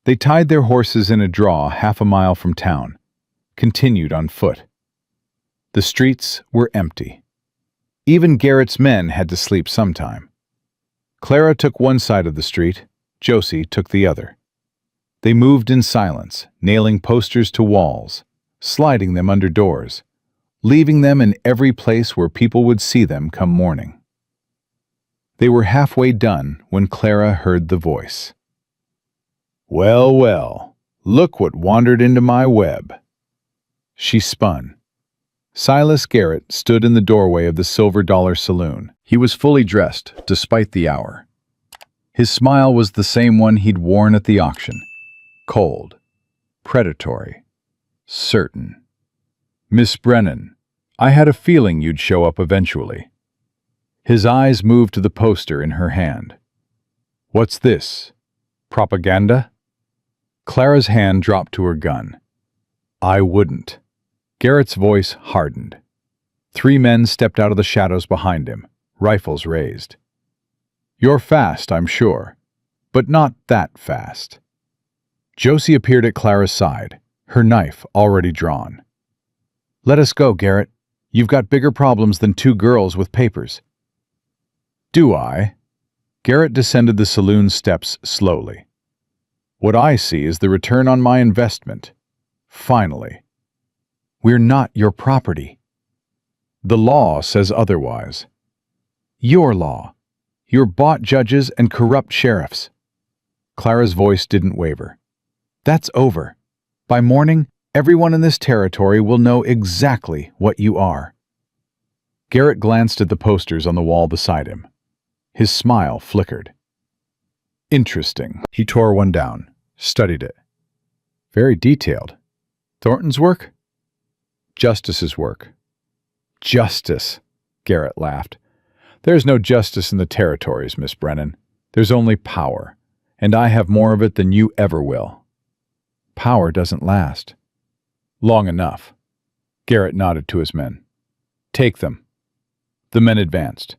They tied their horses in a draw 1/2 mile from town, continued on foot. The streets were empty. Even Garrett's men had to sleep sometime. Clara took one side of the street, Josie took the other. They moved in silence, nailing posters to walls, sliding them under doors, leaving them in every place where people would see them come morning. They were halfway done when Clara heard the voice. "Well, well, look what wandered into my web." She spun. Silas Garrett stood in the doorway of the Silver Dollar Saloon. He was fully dressed, despite the hour. His smile was the same one he'd worn at the auction. Cold, predatory, certain. "Miss Brennan, I had a feeling you'd show up eventually." His eyes moved to the poster in her hand. "What's this? Propaganda?" Clara's hand dropped to her gun. "I wouldn't." Garrett's voice hardened. 3 men stepped out of the shadows behind him, rifles raised. "You're fast, I'm sure, but not that fast." Josie appeared at Clara's side, her knife already drawn. "Let us go, Garrett. You've got bigger problems than 2 girls with papers." "Do I?" Garrett descended the saloon steps slowly. "What I see is the return on my investment. Finally." "We're not your property." "The law says otherwise." "Your law. You're bought judges and corrupt sheriffs." Clara's voice didn't waver. "That's over. By morning, everyone in this territory will know exactly what you are." Garrett glanced at the posters on the wall beside him. His smile flickered. "Interesting." He tore one down, studied it. "Very detailed. Thornton's work?" "Justice's work." "Justice," Garrett laughed. "There's no justice in the territories, Miss Brennan. There's only power, and I have more of it than you ever will." "Power doesn't last." "Long enough." Garrett nodded to his men. "Take them." The men advanced.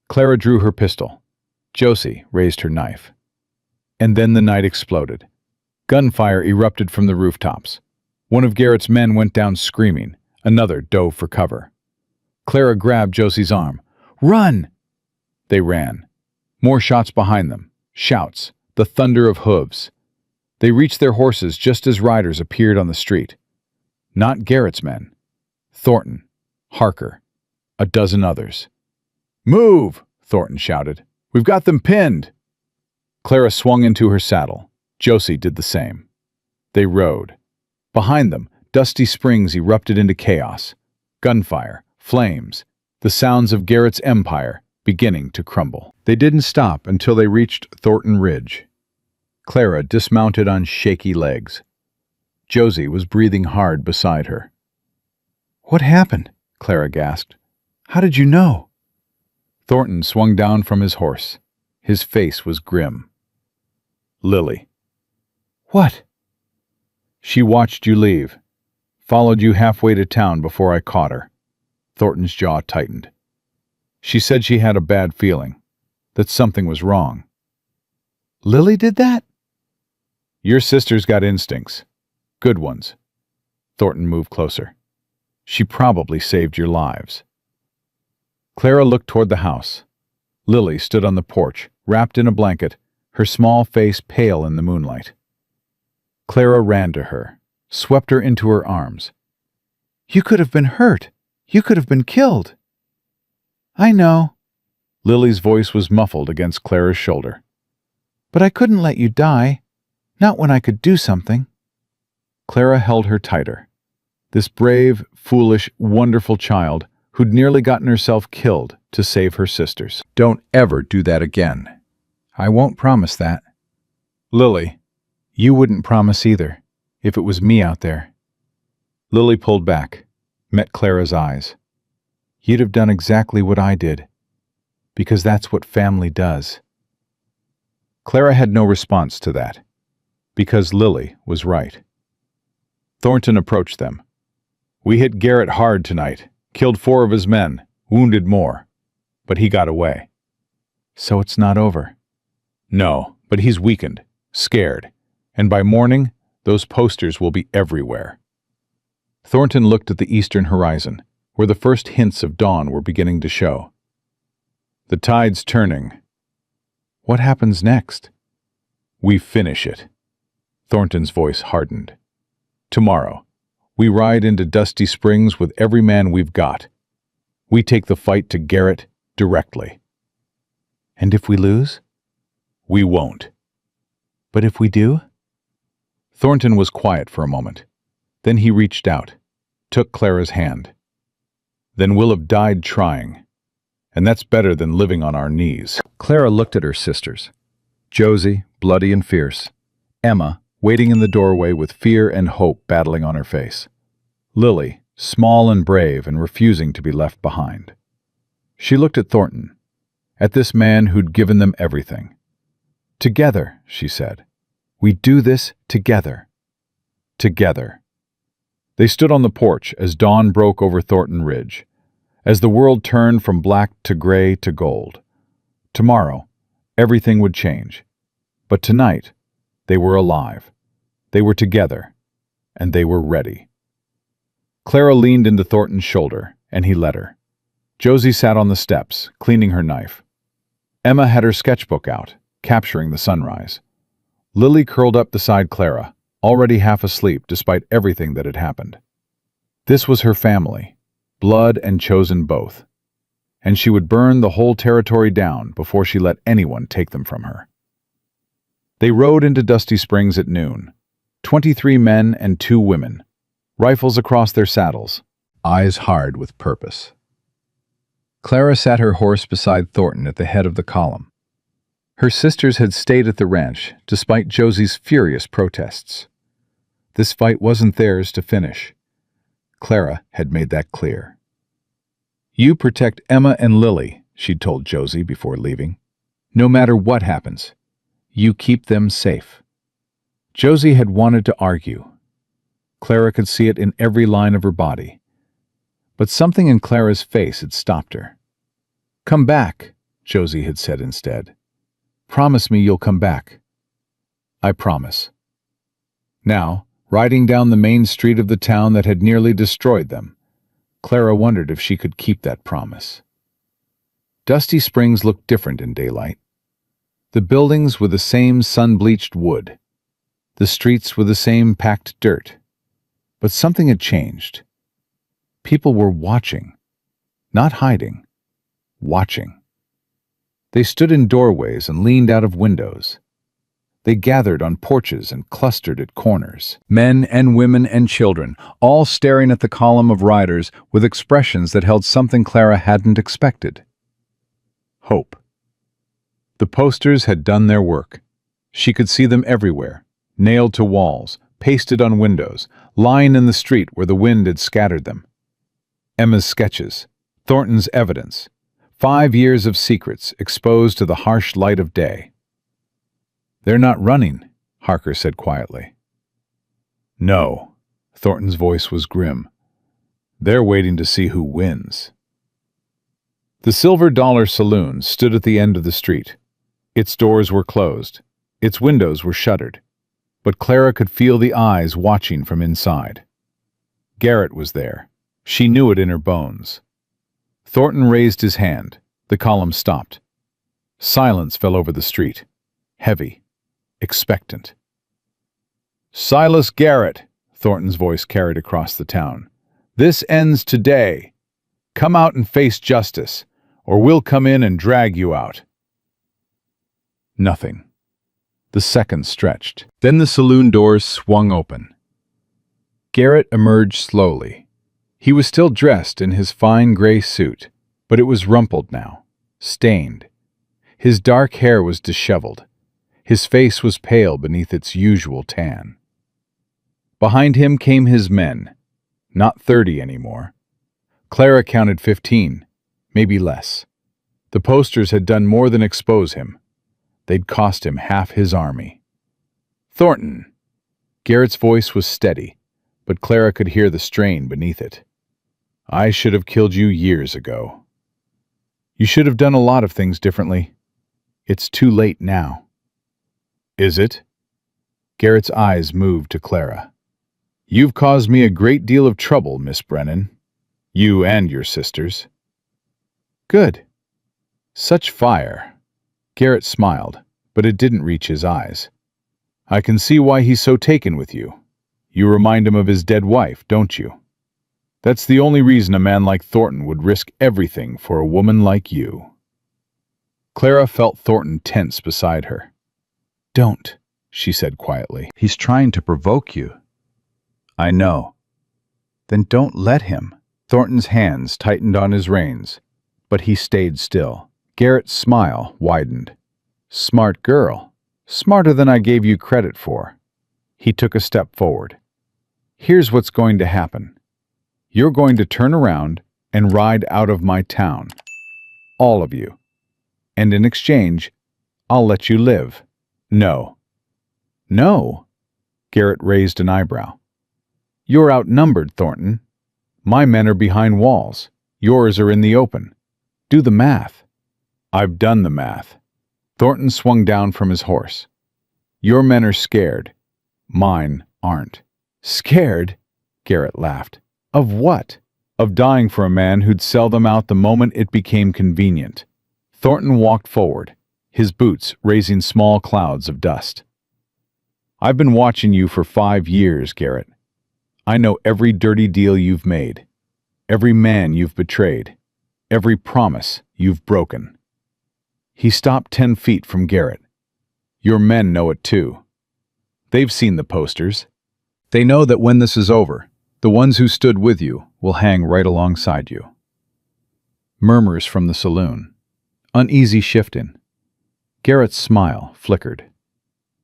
Clara drew her pistol. Josie raised her knife. And then the night exploded. Gunfire erupted from the rooftops. One of Garrett's men went down screaming. Another dove for cover. Clara grabbed Josie's arm. "Run!" They ran. More shots behind them. Shouts. The thunder of hooves. They reached their horses just as riders appeared on the street. Not Garrett's men. Thornton, Harker, a dozen others. "Move!" Thornton shouted. "We've got them pinned!" Clara swung into her saddle. Josie did the same. They rode. Behind them, Dusty Springs erupted into chaos. Gunfire, flames, the sounds of Garrett's empire beginning to crumble. They didn't stop until they reached Thornton Ridge. Clara dismounted on shaky legs. Josie was breathing hard beside her. "What happened?" Clara gasped. "How did you know?" Thornton swung down from his horse. His face was grim. "Lily." "What?" "She watched you leave. Followed you halfway to town before I caught her." Thornton's jaw tightened. "She said she had a bad feeling, that something was wrong." "Lily did that?" "Your sister's got instincts. Good ones." Thornton moved closer. "She probably saved your lives." Clara looked toward the house. Lily stood on the porch, wrapped in a blanket, her small face pale in the moonlight. Clara ran to her, swept her into her arms. "You could have been hurt. You could have been killed." "I know." Lily's voice was muffled against Clara's shoulder. "But I couldn't let you die. Not when I could do something." Clara held her tighter. This brave, foolish, wonderful child who'd nearly gotten herself killed to save her sisters. "Don't ever do that again." "I won't promise that." "Lily." "You wouldn't promise either, if it was me out there." Lily pulled back, met Clara's eyes. "You'd have done exactly what I did, because that's what family does." Clara had no response to that, because Lily was right. Thornton approached them. "We hit Garrett hard tonight, killed 4 of his men, wounded more, but he got away." "So it's not over?" "No, but he's weakened, scared, and by morning, those posters will be everywhere." Thornton looked at the eastern horizon, where the first hints of dawn were beginning to show. "The tide's turning." "What happens next?" "We finish it." Thornton's voice hardened. Tomorrow, we ride into Dusty Springs with every man we've got. We take the fight to Garrett directly. And if we lose? We won't. But if we do? Thornton was quiet for a moment. Then he reached out, took Clara's hand. Then we'll have died trying. And that's better than living on our knees. Clara looked at her sisters. Josie, bloody and fierce. Emma, waiting in the doorway with fear and hope battling on her face. Lily, small and brave and refusing to be left behind. She looked at Thornton, at this man who'd given them everything. Together, she said. We do this together. Together. They stood on the porch as dawn broke over Thornton Ridge, as the world turned from black to gray to gold. Tomorrow, everything would change. But tonight, they were alive. They were together, and they were ready. Clara leaned into Thornton's shoulder, and he let her. Josie sat on the steps, cleaning her knife. Emma had her sketchbook out, capturing the sunrise. Lily curled up beside Clara, already half asleep despite everything that had happened. This was her family, blood and chosen both, and she would burn the whole territory down before she let anyone take them from her. They rode into Dusty Springs at noon, 23 men and 2 women, rifles across their saddles, eyes hard with purpose. Clara sat her horse beside Thornton at the head of the column. Her sisters had stayed at the ranch despite Josie's furious protests. This fight wasn't theirs to finish. Clara had made that clear. You protect Emma and Lily, she'd told Josie before leaving. No matter what happens, you keep them safe. Josie had wanted to argue. Clara could see it in every line of her body. But something in Clara's face had stopped her. Come back, Josie had said instead. Promise me you'll come back. I promise. Now, riding down the main street of the town that had nearly destroyed them, Clara wondered if she could keep that promise. Dusty Springs looked different in daylight. The buildings were the same sun-bleached wood. The streets were the same packed dirt. But something had changed. People were watching. Not hiding. Watching. They stood in doorways and leaned out of windows. They gathered on porches and clustered at corners. Men and women and children, all staring at the column of riders with expressions that held something Clara hadn't expected. Hope. The posters had done their work. She could see them everywhere, nailed to walls, pasted on windows, lying in the street where the wind had scattered them. Emma's sketches, Thornton's evidence, 5 years of secrets exposed to the harsh light of day. They're not running, Harker said quietly. No, Thornton's voice was grim. They're waiting to see who wins. The Silver Dollar Saloon stood at the end of the street. Its doors were closed. Its windows were shuttered. But Clara could feel the eyes watching from inside. Garrett was there. She knew it in her bones. Thornton raised his hand. The column stopped. Silence fell over the street. Heavy. Expectant. Silas Garrett, Thornton's voice carried across the town. This ends today. Come out and face justice, or we'll come in and drag you out. Nothing. The seconds stretched. Then the saloon doors swung open. Garrett emerged slowly. He was still dressed in his fine gray suit, but it was rumpled now, stained. His dark hair was disheveled. His face was pale beneath its usual tan. Behind him came his men, not 30 anymore. Clara counted 15, maybe less. The posters had done more than expose him. They'd cost him half his army. Thornton! Garrett's voice was steady, but Clara could hear the strain beneath it. I should have killed you years ago. You should have done a lot of things differently. It's too late now. Is it? Garrett's eyes moved to Clara. You've caused me a great deal of trouble, Miss Brennan. You and your sisters. Good. Such fire. Garrett smiled, but it didn't reach his eyes. I can see why he's so taken with you. You remind him of his dead wife, don't you? That's the only reason a man like Thornton would risk everything for a woman like you." Clara felt Thornton tense beside her. "Don't," she said quietly. "He's trying to provoke you." "I know." "Then don't let him." Thornton's hands tightened on his reins, but he stayed still. Garrett's smile widened. "Smart girl. Smarter than I gave you credit for." He took a step forward. "Here's what's going to happen. You're going to turn around and ride out of my town. All of you. And in exchange, I'll let you live." "No." "No?" Garrett raised an eyebrow. "You're outnumbered, Thornton. My men are behind walls. Yours are in the open. Do the math." "I've done the math." Thornton swung down from his horse. "Your men are scared. Mine aren't." "Scared?" Garrett laughed. "Of what?" "Of dying for a man who'd sell them out the moment it became convenient." Thornton walked forward, his boots raising small clouds of dust. "I've been watching you for 5 years, Garrett. I know every dirty deal you've made, every man you've betrayed, every promise you've broken." He stopped 10 feet from Garrett. "Your men know it too. They've seen the posters. They know that when this is over, the ones who stood with you will hang right alongside you." Murmurs from the saloon. Uneasy shifting. Garrett's smile flickered.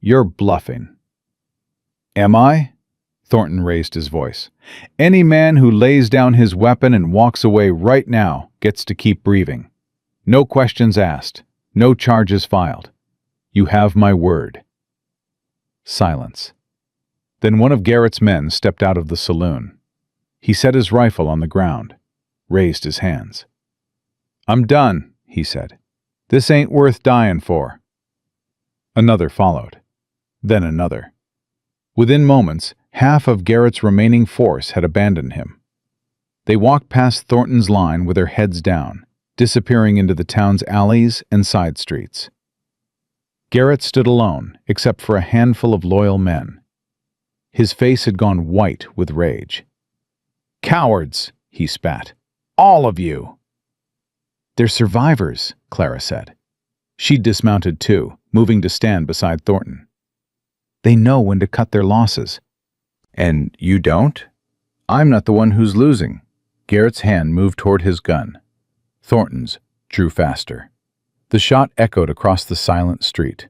"You're bluffing." "Am I?" Thornton raised his voice. "Any man who lays down his weapon and walks away right now gets to keep breathing. No questions asked, no charges filed. You have my word." Silence. Then one of Garrett's men stepped out of the saloon. He set his rifle on the ground, raised his hands. "I'm done," he said. "This ain't worth dying for." Another followed, then another. Within moments, half of Garrett's remaining force had abandoned him. They walked past Thornton's line with their heads down, disappearing into the town's alleys and side streets. Garrett stood alone, except for a handful of loyal men. His face had gone white with rage. "Cowards!" he spat. "All of you!" "They're survivors," Clara said. She'd dismounted too, moving to stand beside Thornton. "They know when to cut their losses." "And you don't?" "I'm not the one who's losing." Garrett's hand moved toward his gun. Thornton's drew faster. The shot echoed across the silent street.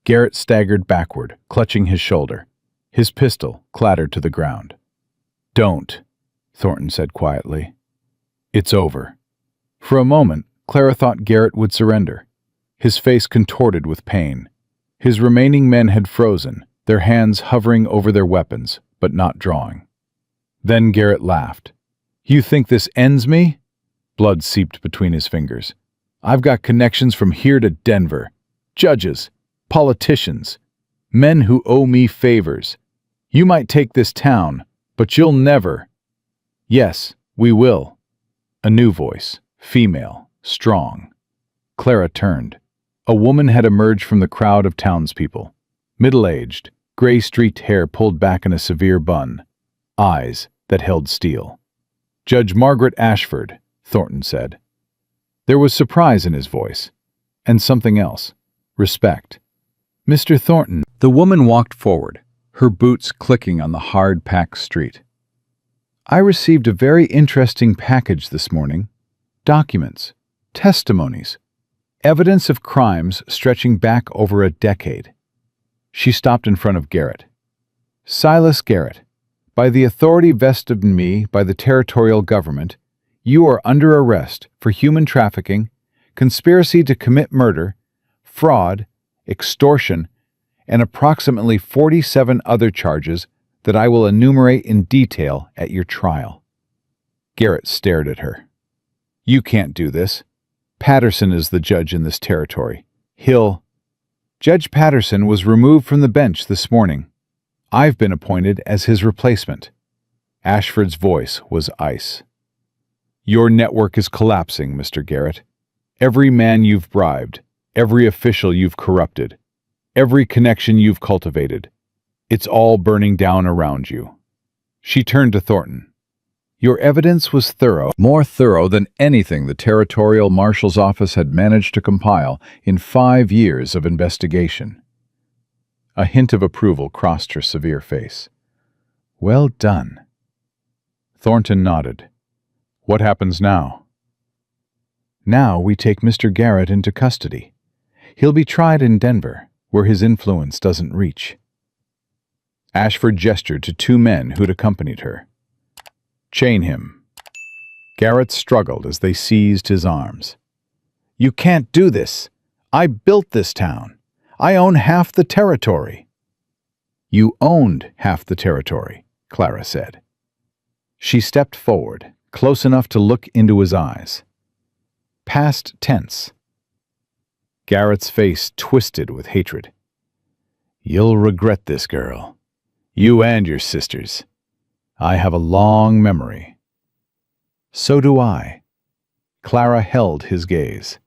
Garrett staggered backward, clutching his shoulder. His pistol clattered to the ground. "Don't," Thornton said quietly. "It's over." For a moment, Clara thought Garrett would surrender. His face contorted with pain. His remaining men had frozen, their hands hovering over their weapons, but not drawing. Then Garrett laughed. "You think this ends me?" Blood seeped between his fingers. "I've got connections from here to Denver. Judges, politicians, men who owe me favors. You might take this town, but you'll never." "Yes, we will." A new voice, female, strong. Clara turned. A woman had emerged from the crowd of townspeople. Middle-aged, gray-streaked hair pulled back in a severe bun. Eyes that held steel. "Judge Margaret Ashford," Thornton said. There was surprise in his voice, and something else. Respect. "Mr. Thornton." The woman walked forward, her boots clicking on the hard-packed street. "I received a very interesting package this morning. Documents, testimonies, evidence of crimes stretching back over a decade." She stopped in front of Garrett. "Silas Garrett, by the authority vested in me by the territorial government, you are under arrest for human trafficking, conspiracy to commit murder, fraud, extortion, and approximately 47 other charges that I will enumerate in detail at your trial." Garrett stared at her. "You can't do this. Patterson is the judge in this territory. Judge Patterson was removed from the bench this morning. I've been appointed as his replacement." Ashford's voice was ice. "Your network is collapsing, Mr. Garrett. Every man you've bribed, every official you've corrupted, Every connection you've cultivated. It's all burning down around you." She turned to Thornton. "Your evidence was thorough, more thorough than anything the Territorial Marshal's Office had managed to compile in 5 years of investigation." A hint of approval crossed her severe face. "Well done." Thornton nodded. "What happens now?" "Now we take Mr. Garrett into custody. He'll be tried in Denver, where his influence doesn't reach." Ashford gestured to 2 men who'd accompanied her. "Chain him." Garrett struggled as they seized his arms. "You can't do this. I built this town. I own half the territory." "You owned half the territory," Clara said. She stepped forward, close enough to look into his eyes. Past tense. Garrett's face twisted with hatred. "You'll regret this, girl. You and your sisters. I have a long memory." "So do I." Clara held his gaze.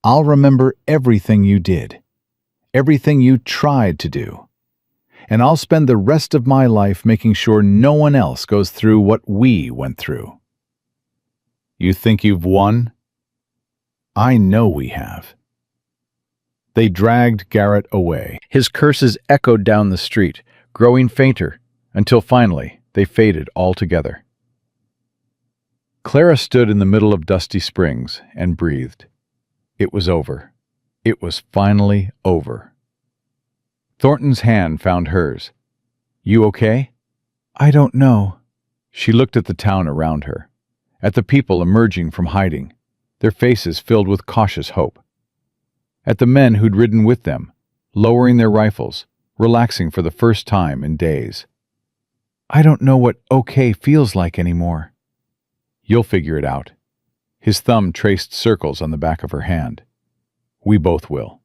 "I'll remember everything you did, everything you tried to do. And I'll spend the rest of my life making sure no one else goes through what we went through." "You think you've won?" "I know we have." They dragged Garrett away. His curses echoed down the street, growing fainter, until finally they faded altogether. Clara stood in the middle of Dusty Springs and breathed. It was over. It was finally over. Thornton's hand found hers. "You okay?" "I don't know." She looked at the town around her, at the people emerging from hiding, their faces filled with cautious hope. At the men who'd ridden with them, lowering their rifles, relaxing for the first time in days. "I don't know what okay feels like anymore." "You'll figure it out." His thumb traced circles on the back of her hand. "We both will."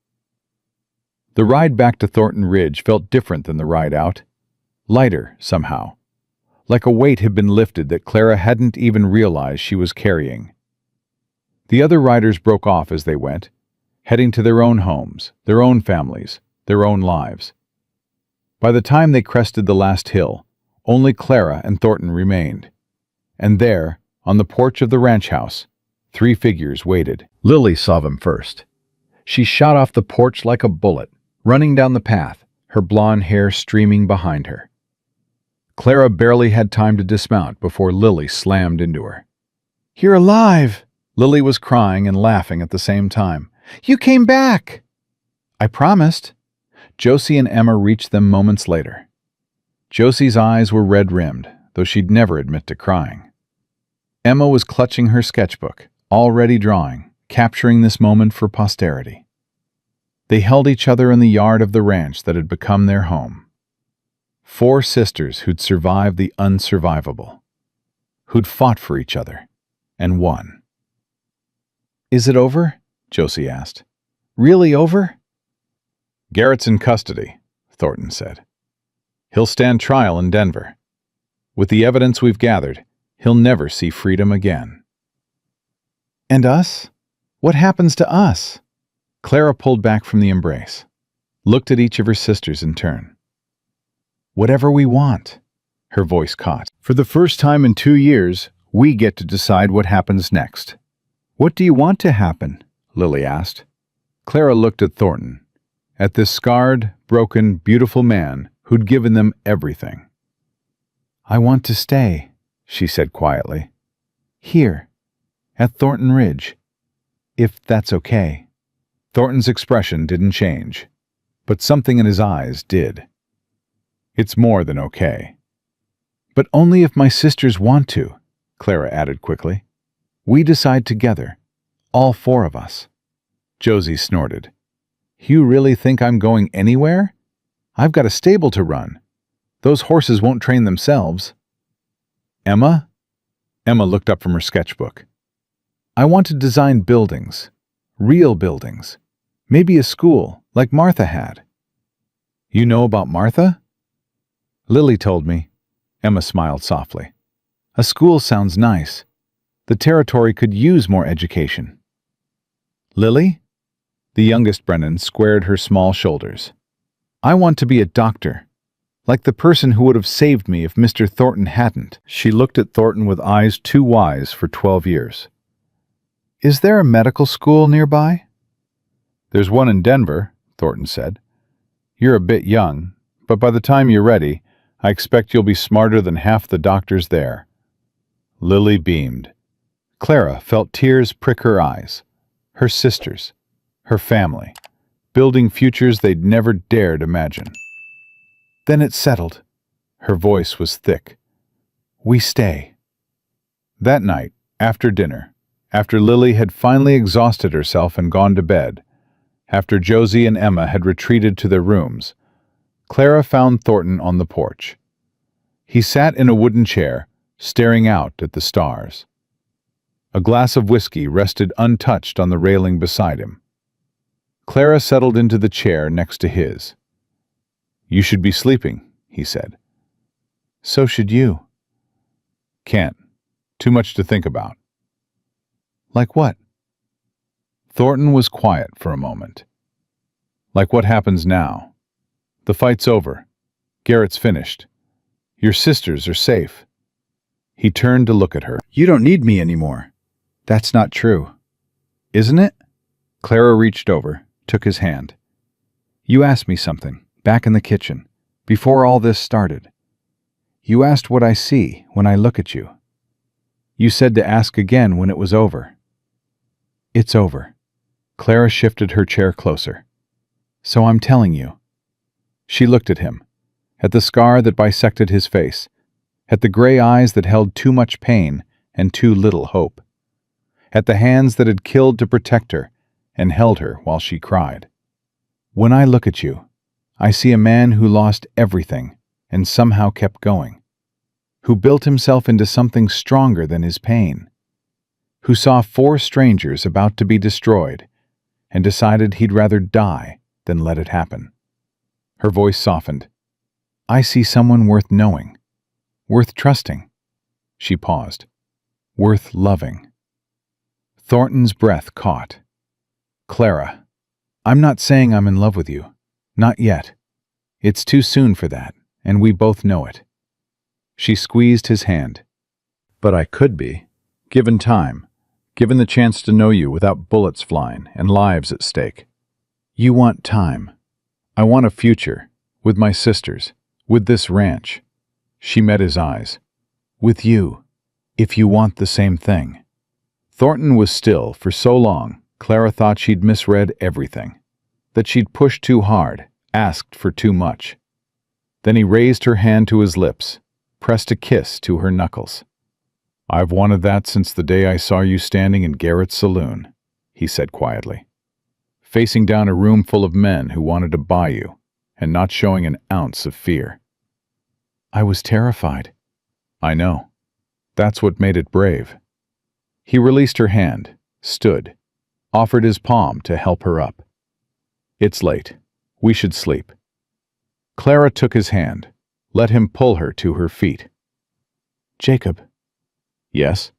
The ride back to Thornton Ridge felt different than the ride out. Lighter, somehow. Like a weight had been lifted that Clara hadn't even realized she was carrying. The other riders broke off as they went, heading to their own homes, their own families, their own lives. By the time they crested the last hill, only Clara and Thornton remained. And there, on the porch of the ranch house, 3 figures waited. Lily saw them first. She shot off the porch like a bullet, running down the path, her blonde hair streaming behind her. Clara barely had time to dismount before Lily slammed into her. "You're alive!" Lily was crying and laughing at the same time. "You came back!" "I promised." Josie and Emma reached them moments later. Josie's eyes were red-rimmed, though she'd never admit to crying. Emma was clutching her sketchbook, already drawing, capturing this moment for posterity. They held each other in the yard of the ranch that had become their home. 4 sisters who'd survived the unsurvivable, who'd fought for each other, and won. "Is it over?" Josie asked. "Really over?" "Garrett's in custody," Thornton said. "He'll stand trial in Denver. With the evidence we've gathered, he'll never see freedom again." "And us? What happens to us?" Clara pulled back from the embrace, looked at each of her sisters in turn. "Whatever we want," her voice caught. "For the first time in 2 years, we get to decide what happens next." "What do you want to happen?" Lily asked. Clara looked at Thornton, at this scarred, broken, beautiful man who'd given them everything. "I want to stay," she said quietly. "Here, at Thornton Ridge, if that's okay." Thornton's expression didn't change, but something in his eyes did. "It's more than okay." "But only if my sisters want to," Clara added quickly. "We decide together, all 4 of us." Josie snorted. "You really think I'm going anywhere? I've got a stable to run. Those horses won't train themselves." "Emma?" Emma looked up from her sketchbook. "I want to design buildings, real buildings. Maybe a school, like Martha had." "You know about Martha?" "Lily told me." Emma smiled softly. "A school sounds nice. The territory could use more education." "Lily?" The youngest Brennan squared her small shoulders. "I want to be a doctor, like the person who would have saved me if Mr. Thornton hadn't." She looked at Thornton with eyes too wise for 12 years. "Is there a medical school nearby?" "There's one in Denver," Thornton said. "You're a bit young, but by the time you're ready, I expect you'll be smarter than half the doctors there." Lily beamed. Clara felt tears prick her eyes. Her sisters, her family, building futures they'd never dared imagine. "Then it's settled." Her voice was thick. "We stay." That night, after dinner, after Lily had finally exhausted herself and gone to bed, after Josie and Emma had retreated to their rooms, Clara found Thornton on the porch. He sat in a wooden chair, staring out at the stars. A glass of whiskey rested untouched on the railing beside him. Clara settled into the chair next to his. "You should be sleeping," he said. "So should you." "Can't. Too much to think about." "Like what?" Thornton was quiet for a moment. "Like what happens now. The fight's over. Garrett's finished. Your sisters are safe." He turned to look at her. "You don't need me anymore." "That's not true." "Isn't it?" Clara reached over, took his hand. "You asked me something, back in the kitchen, before all this started. You asked what I see when I look at you. You said to ask again when it was over." "It's over." Clara shifted her chair closer. "So I'm telling you." She looked at him, at the scar that bisected his face, at the gray eyes that held too much pain and too little hope, at the hands that had killed to protect her and held her while she cried. "When I look at you, I see a man who lost everything and somehow kept going, who built himself into something stronger than his pain, who saw 4 strangers about to be destroyed and decided he'd rather die than let it happen." Her voice softened. "I see someone worth knowing, worth trusting." She paused. "Worth loving." Thornton's breath caught. "Clara, I'm not saying I'm in love with you. Not yet. It's too soon for that, and we both know it." She squeezed his hand. "But I could be, given time, given the chance to know you without bullets flying and lives at stake." "You want time. I want a future, with my sisters, with this ranch." She met his eyes. "With you, if you want the same thing." Thornton was still for so long, Clara thought she'd misread everything, that she'd pushed too hard, asked for too much. Then he raised her hand to his lips, pressed a kiss to her knuckles. "I've wanted that since the day I saw you standing in Garrett's saloon," he said quietly, facing down a room full of men who wanted to buy you, and not showing an ounce of fear. "I was terrified." "I know. That's what made it brave." He released her hand, stood, offered his palm to help her up. "It's late. We should sleep." Clara took his hand, let him pull her to her feet. "Jacob." "Yes?"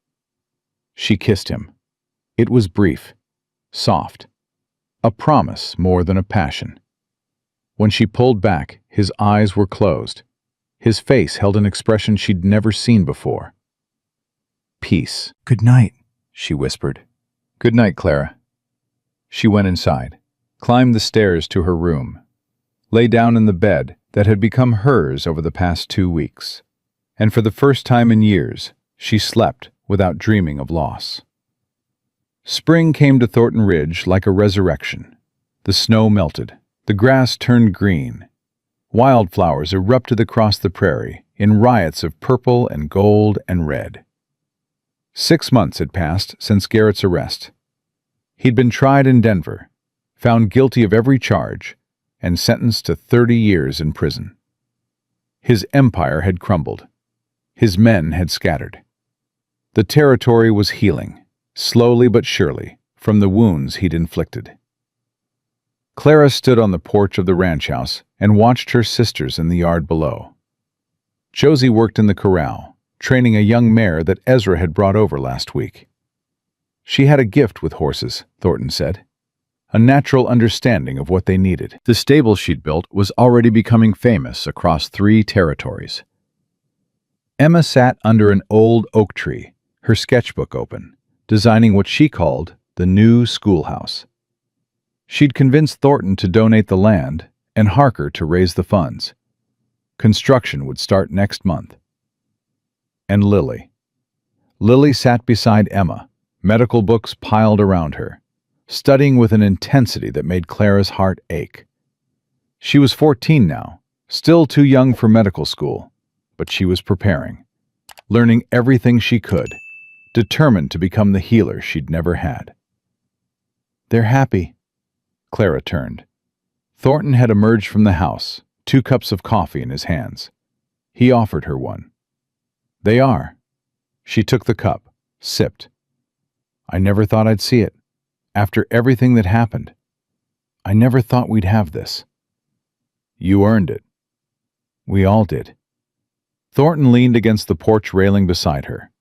She kissed him. It was brief, soft, a promise more than a passion. When she pulled back, his eyes were closed. His face held an expression she'd never seen before. "Peace." "Good night," she whispered. "Good night, Clara." She went inside, climbed the stairs to her room, lay down in the bed that had become hers over the past 2 weeks, and for the first time in years, she slept without dreaming of loss. Spring came to Thornton Ridge like a resurrection. The snow melted, the grass turned green. Wildflowers erupted across the prairie in riots of purple and gold and red. 6 months had passed since Garrett's arrest. He'd been tried in Denver, found guilty of every charge, and sentenced to 30 years in prison. His empire had crumbled. His men had scattered. The territory was healing, slowly but surely, from the wounds he'd inflicted. Clara stood on the porch of the ranch house and watched her sisters in the yard below. Josie worked in the corral, training a young mare that Ezra had brought over last week. She had a gift with horses, Thornton said. a natural understanding of what they needed. The stable she'd built was already becoming famous across 3 territories. Emma sat under an old oak tree, her sketchbook open, designing what she called the new schoolhouse. She'd convinced Thornton to donate the land and Harker to raise the funds. Construction would start next month. And Lily. Lily sat beside Emma, medical books piled around her, studying with an intensity that made Clara's heart ache. She was 14 now, still too young for medical school, but she was preparing, learning everything she could, determined to become the healer she'd never had. "They're happy." Clara turned. Thornton had emerged from the house, 2 cups of coffee in his hands. He offered her one. "They are." She took the cup, sipped. "I never thought I'd see it. After everything that happened, I never thought we'd have this." "You earned it." "We all did." Thornton leaned against the porch railing beside her,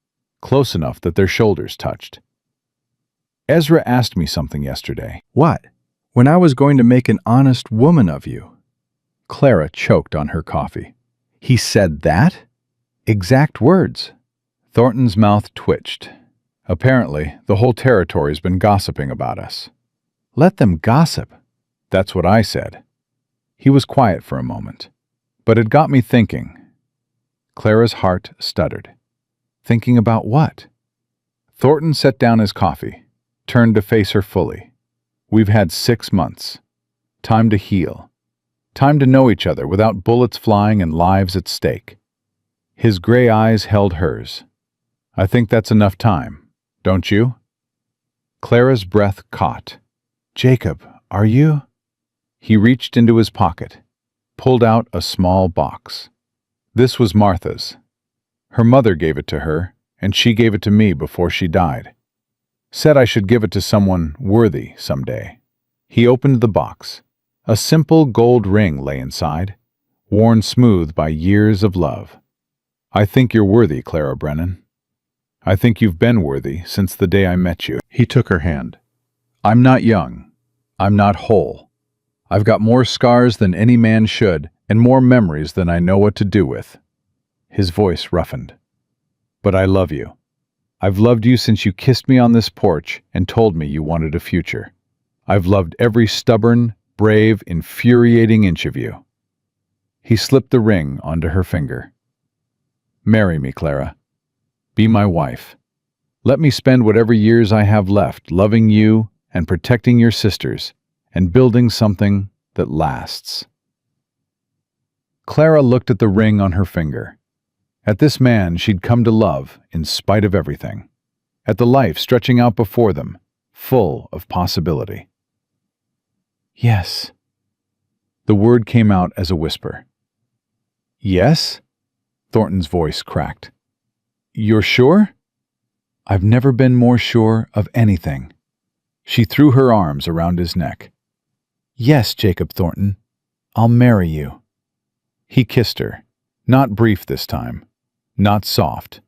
close enough that their shoulders touched. "Ezra asked me something yesterday." What? When I was going to make an honest woman of you. Clara choked on her coffee. He said that? Exact words. Thornton's mouth twitched. "Apparently, the whole territory's been gossiping about us." Let them gossip. "That's what I said." He was quiet for a moment, but it got me thinking. Clara's heart stuttered. Thinking about what? Thornton set down his coffee, turned to face her fully. "We've had 6 months. Time to heal. Time to know each other without bullets flying and lives at stake." His gray eyes held hers. "I think that's enough time, don't you?" Clara's breath caught. Jacob, are you? He reached into his pocket, pulled out a small box. This was Martha's. Her mother gave it to her, and she gave it to me before she died. Said I should give it to someone worthy someday. He opened the box. A simple gold ring lay inside, worn smooth by years of love. "I think you're worthy, Clara Brennan. I think you've been worthy since the day I met you." He took her hand. "I'm not young. I'm not whole. I've got more scars than any man should, and more memories than I know what to do with." His voice roughened. "But I love you. I've loved you since you kissed me on this porch and told me you wanted a future. I've loved every stubborn, brave, infuriating inch of you." He slipped the ring onto her finger. "Marry me, Clara. Be my wife. Let me spend whatever years I have left loving you and protecting your sisters and building something that lasts." Clara looked at the ring on her finger, at this man she'd come to love in spite of everything, at the life stretching out before them, full of possibility. Yes. The word came out as a whisper. "Yes?" Thornton's voice cracked. "You're sure?" "I've never been more sure of anything." She threw her arms around his neck. "Yes, Jacob Thornton, I'll marry you." He kissed her, not brief this time, not soft.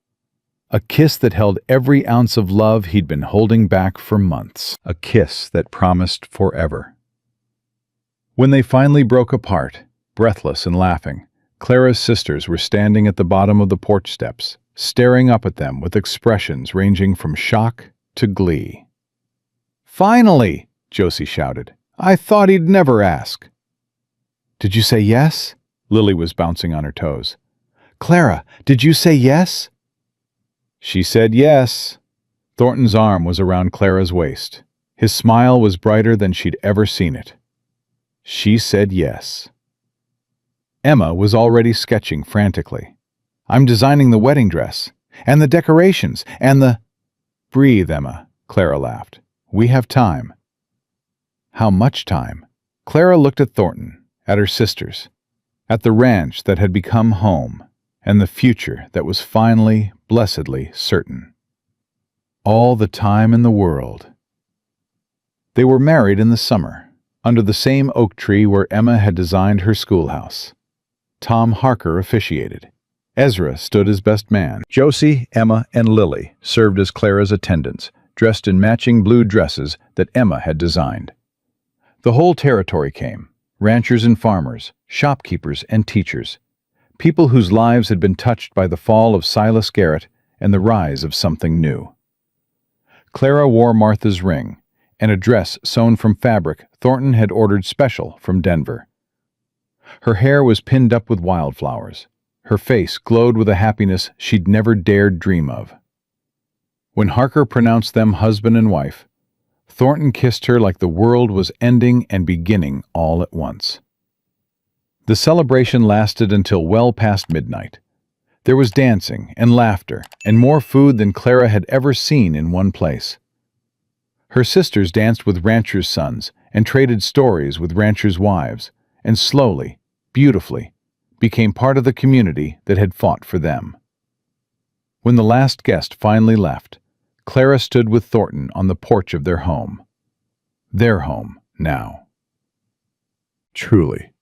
A kiss that held every ounce of love he'd been holding back for months. A kiss that promised forever. When they finally broke apart, breathless and laughing, Clara's sisters were standing at the bottom of the porch steps, staring up at them with expressions ranging from shock to glee. "Finally!" Josie shouted. "I thought he'd never ask." "Did you say yes?" Lily was bouncing on her toes. "Clara, did you say yes?" She said yes. Thornton's arm was around Clara's waist. His smile was brighter than she'd ever seen it. She said yes. Emma was already sketching frantically. "I'm designing the wedding dress, and the decorations, and the—" "Breathe, Emma," Clara laughed. "We have time." How much time? Clara looked at Thornton, at her sisters, at the ranch that had become home, and the future that was finally, blessedly certain. All the time in the world. They were married in the summer, under the same oak tree where Emma had designed her schoolhouse. Tom Harker officiated. Ezra stood as best man. Josie, Emma, and Lily served as Clara's attendants, dressed in matching blue dresses that Emma had designed. The whole territory came, ranchers and farmers, shopkeepers and teachers, people whose lives had been touched by the fall of Silas Garrett and the rise of something new. Clara wore Martha's ring, and a dress sewn from fabric Thornton had ordered special from Denver. Her hair was pinned up with wildflowers. Her face glowed with a happiness she'd never dared dream of. When Harker pronounced them husband and wife, Thornton kissed her like the world was ending and beginning all at once. The celebration lasted until well past midnight. There was dancing and laughter and more food than Clara had ever seen in one place. Her sisters danced with ranchers' sons and traded stories with ranchers' wives, and slowly, beautifully, became part of the community that had fought for them. When the last guest finally left, Clara stood with Thornton on the porch of their home. Their home now. Truly.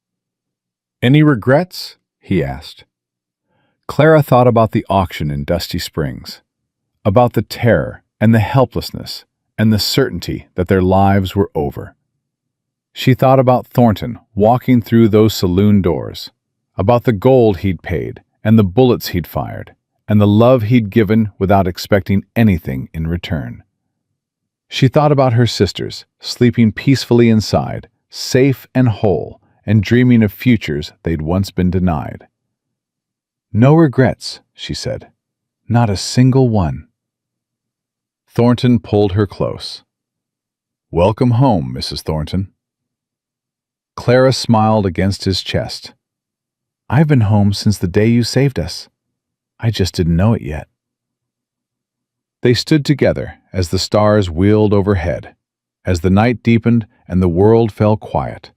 Any regrets? He asked. Clara thought about the auction in Dusty Springs, about the terror and the helplessness and the certainty that their lives were over. She thought about Thornton walking through those saloon doors, about the gold he'd paid and the bullets he'd fired, and the love he'd given without expecting anything in return. She thought about her sisters, sleeping peacefully inside, safe and whole, and dreaming of futures they'd once been denied. "No regrets," she said. "Not a single one." Thornton pulled her close. "Welcome home, Mrs. Thornton." Clara smiled against his chest. "I've been home since the day you saved us. I just didn't know it yet." They stood together as the stars wheeled overhead, as the night deepened and the world fell quiet,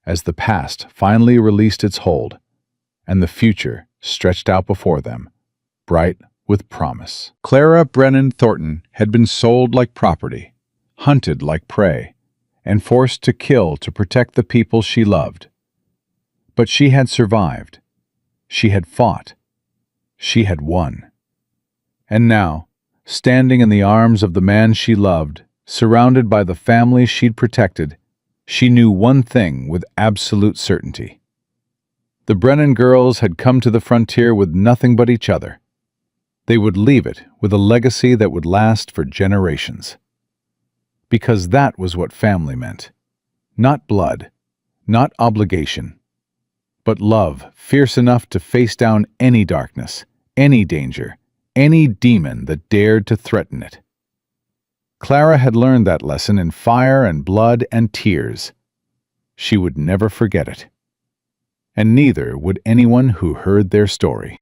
as the past finally released its hold, and the future stretched out before them, bright with promise. Clara Brennan Thornton had been sold like property, hunted like prey, and forced to kill to protect the people she loved. But she had survived. She had fought. She had won. And now, standing in the arms of the man she loved, surrounded by the family she'd protected, she knew one thing with absolute certainty. The Brennan girls had come to the frontier with nothing but each other. They would leave it with a legacy that would last for generations. Because that was what family meant. Not blood, not obligation, but love fierce enough to face down any darkness, any danger, any demon that dared to threaten it. Clara had learned that lesson in fire and blood and tears. She would never forget it. And neither would anyone who heard their story.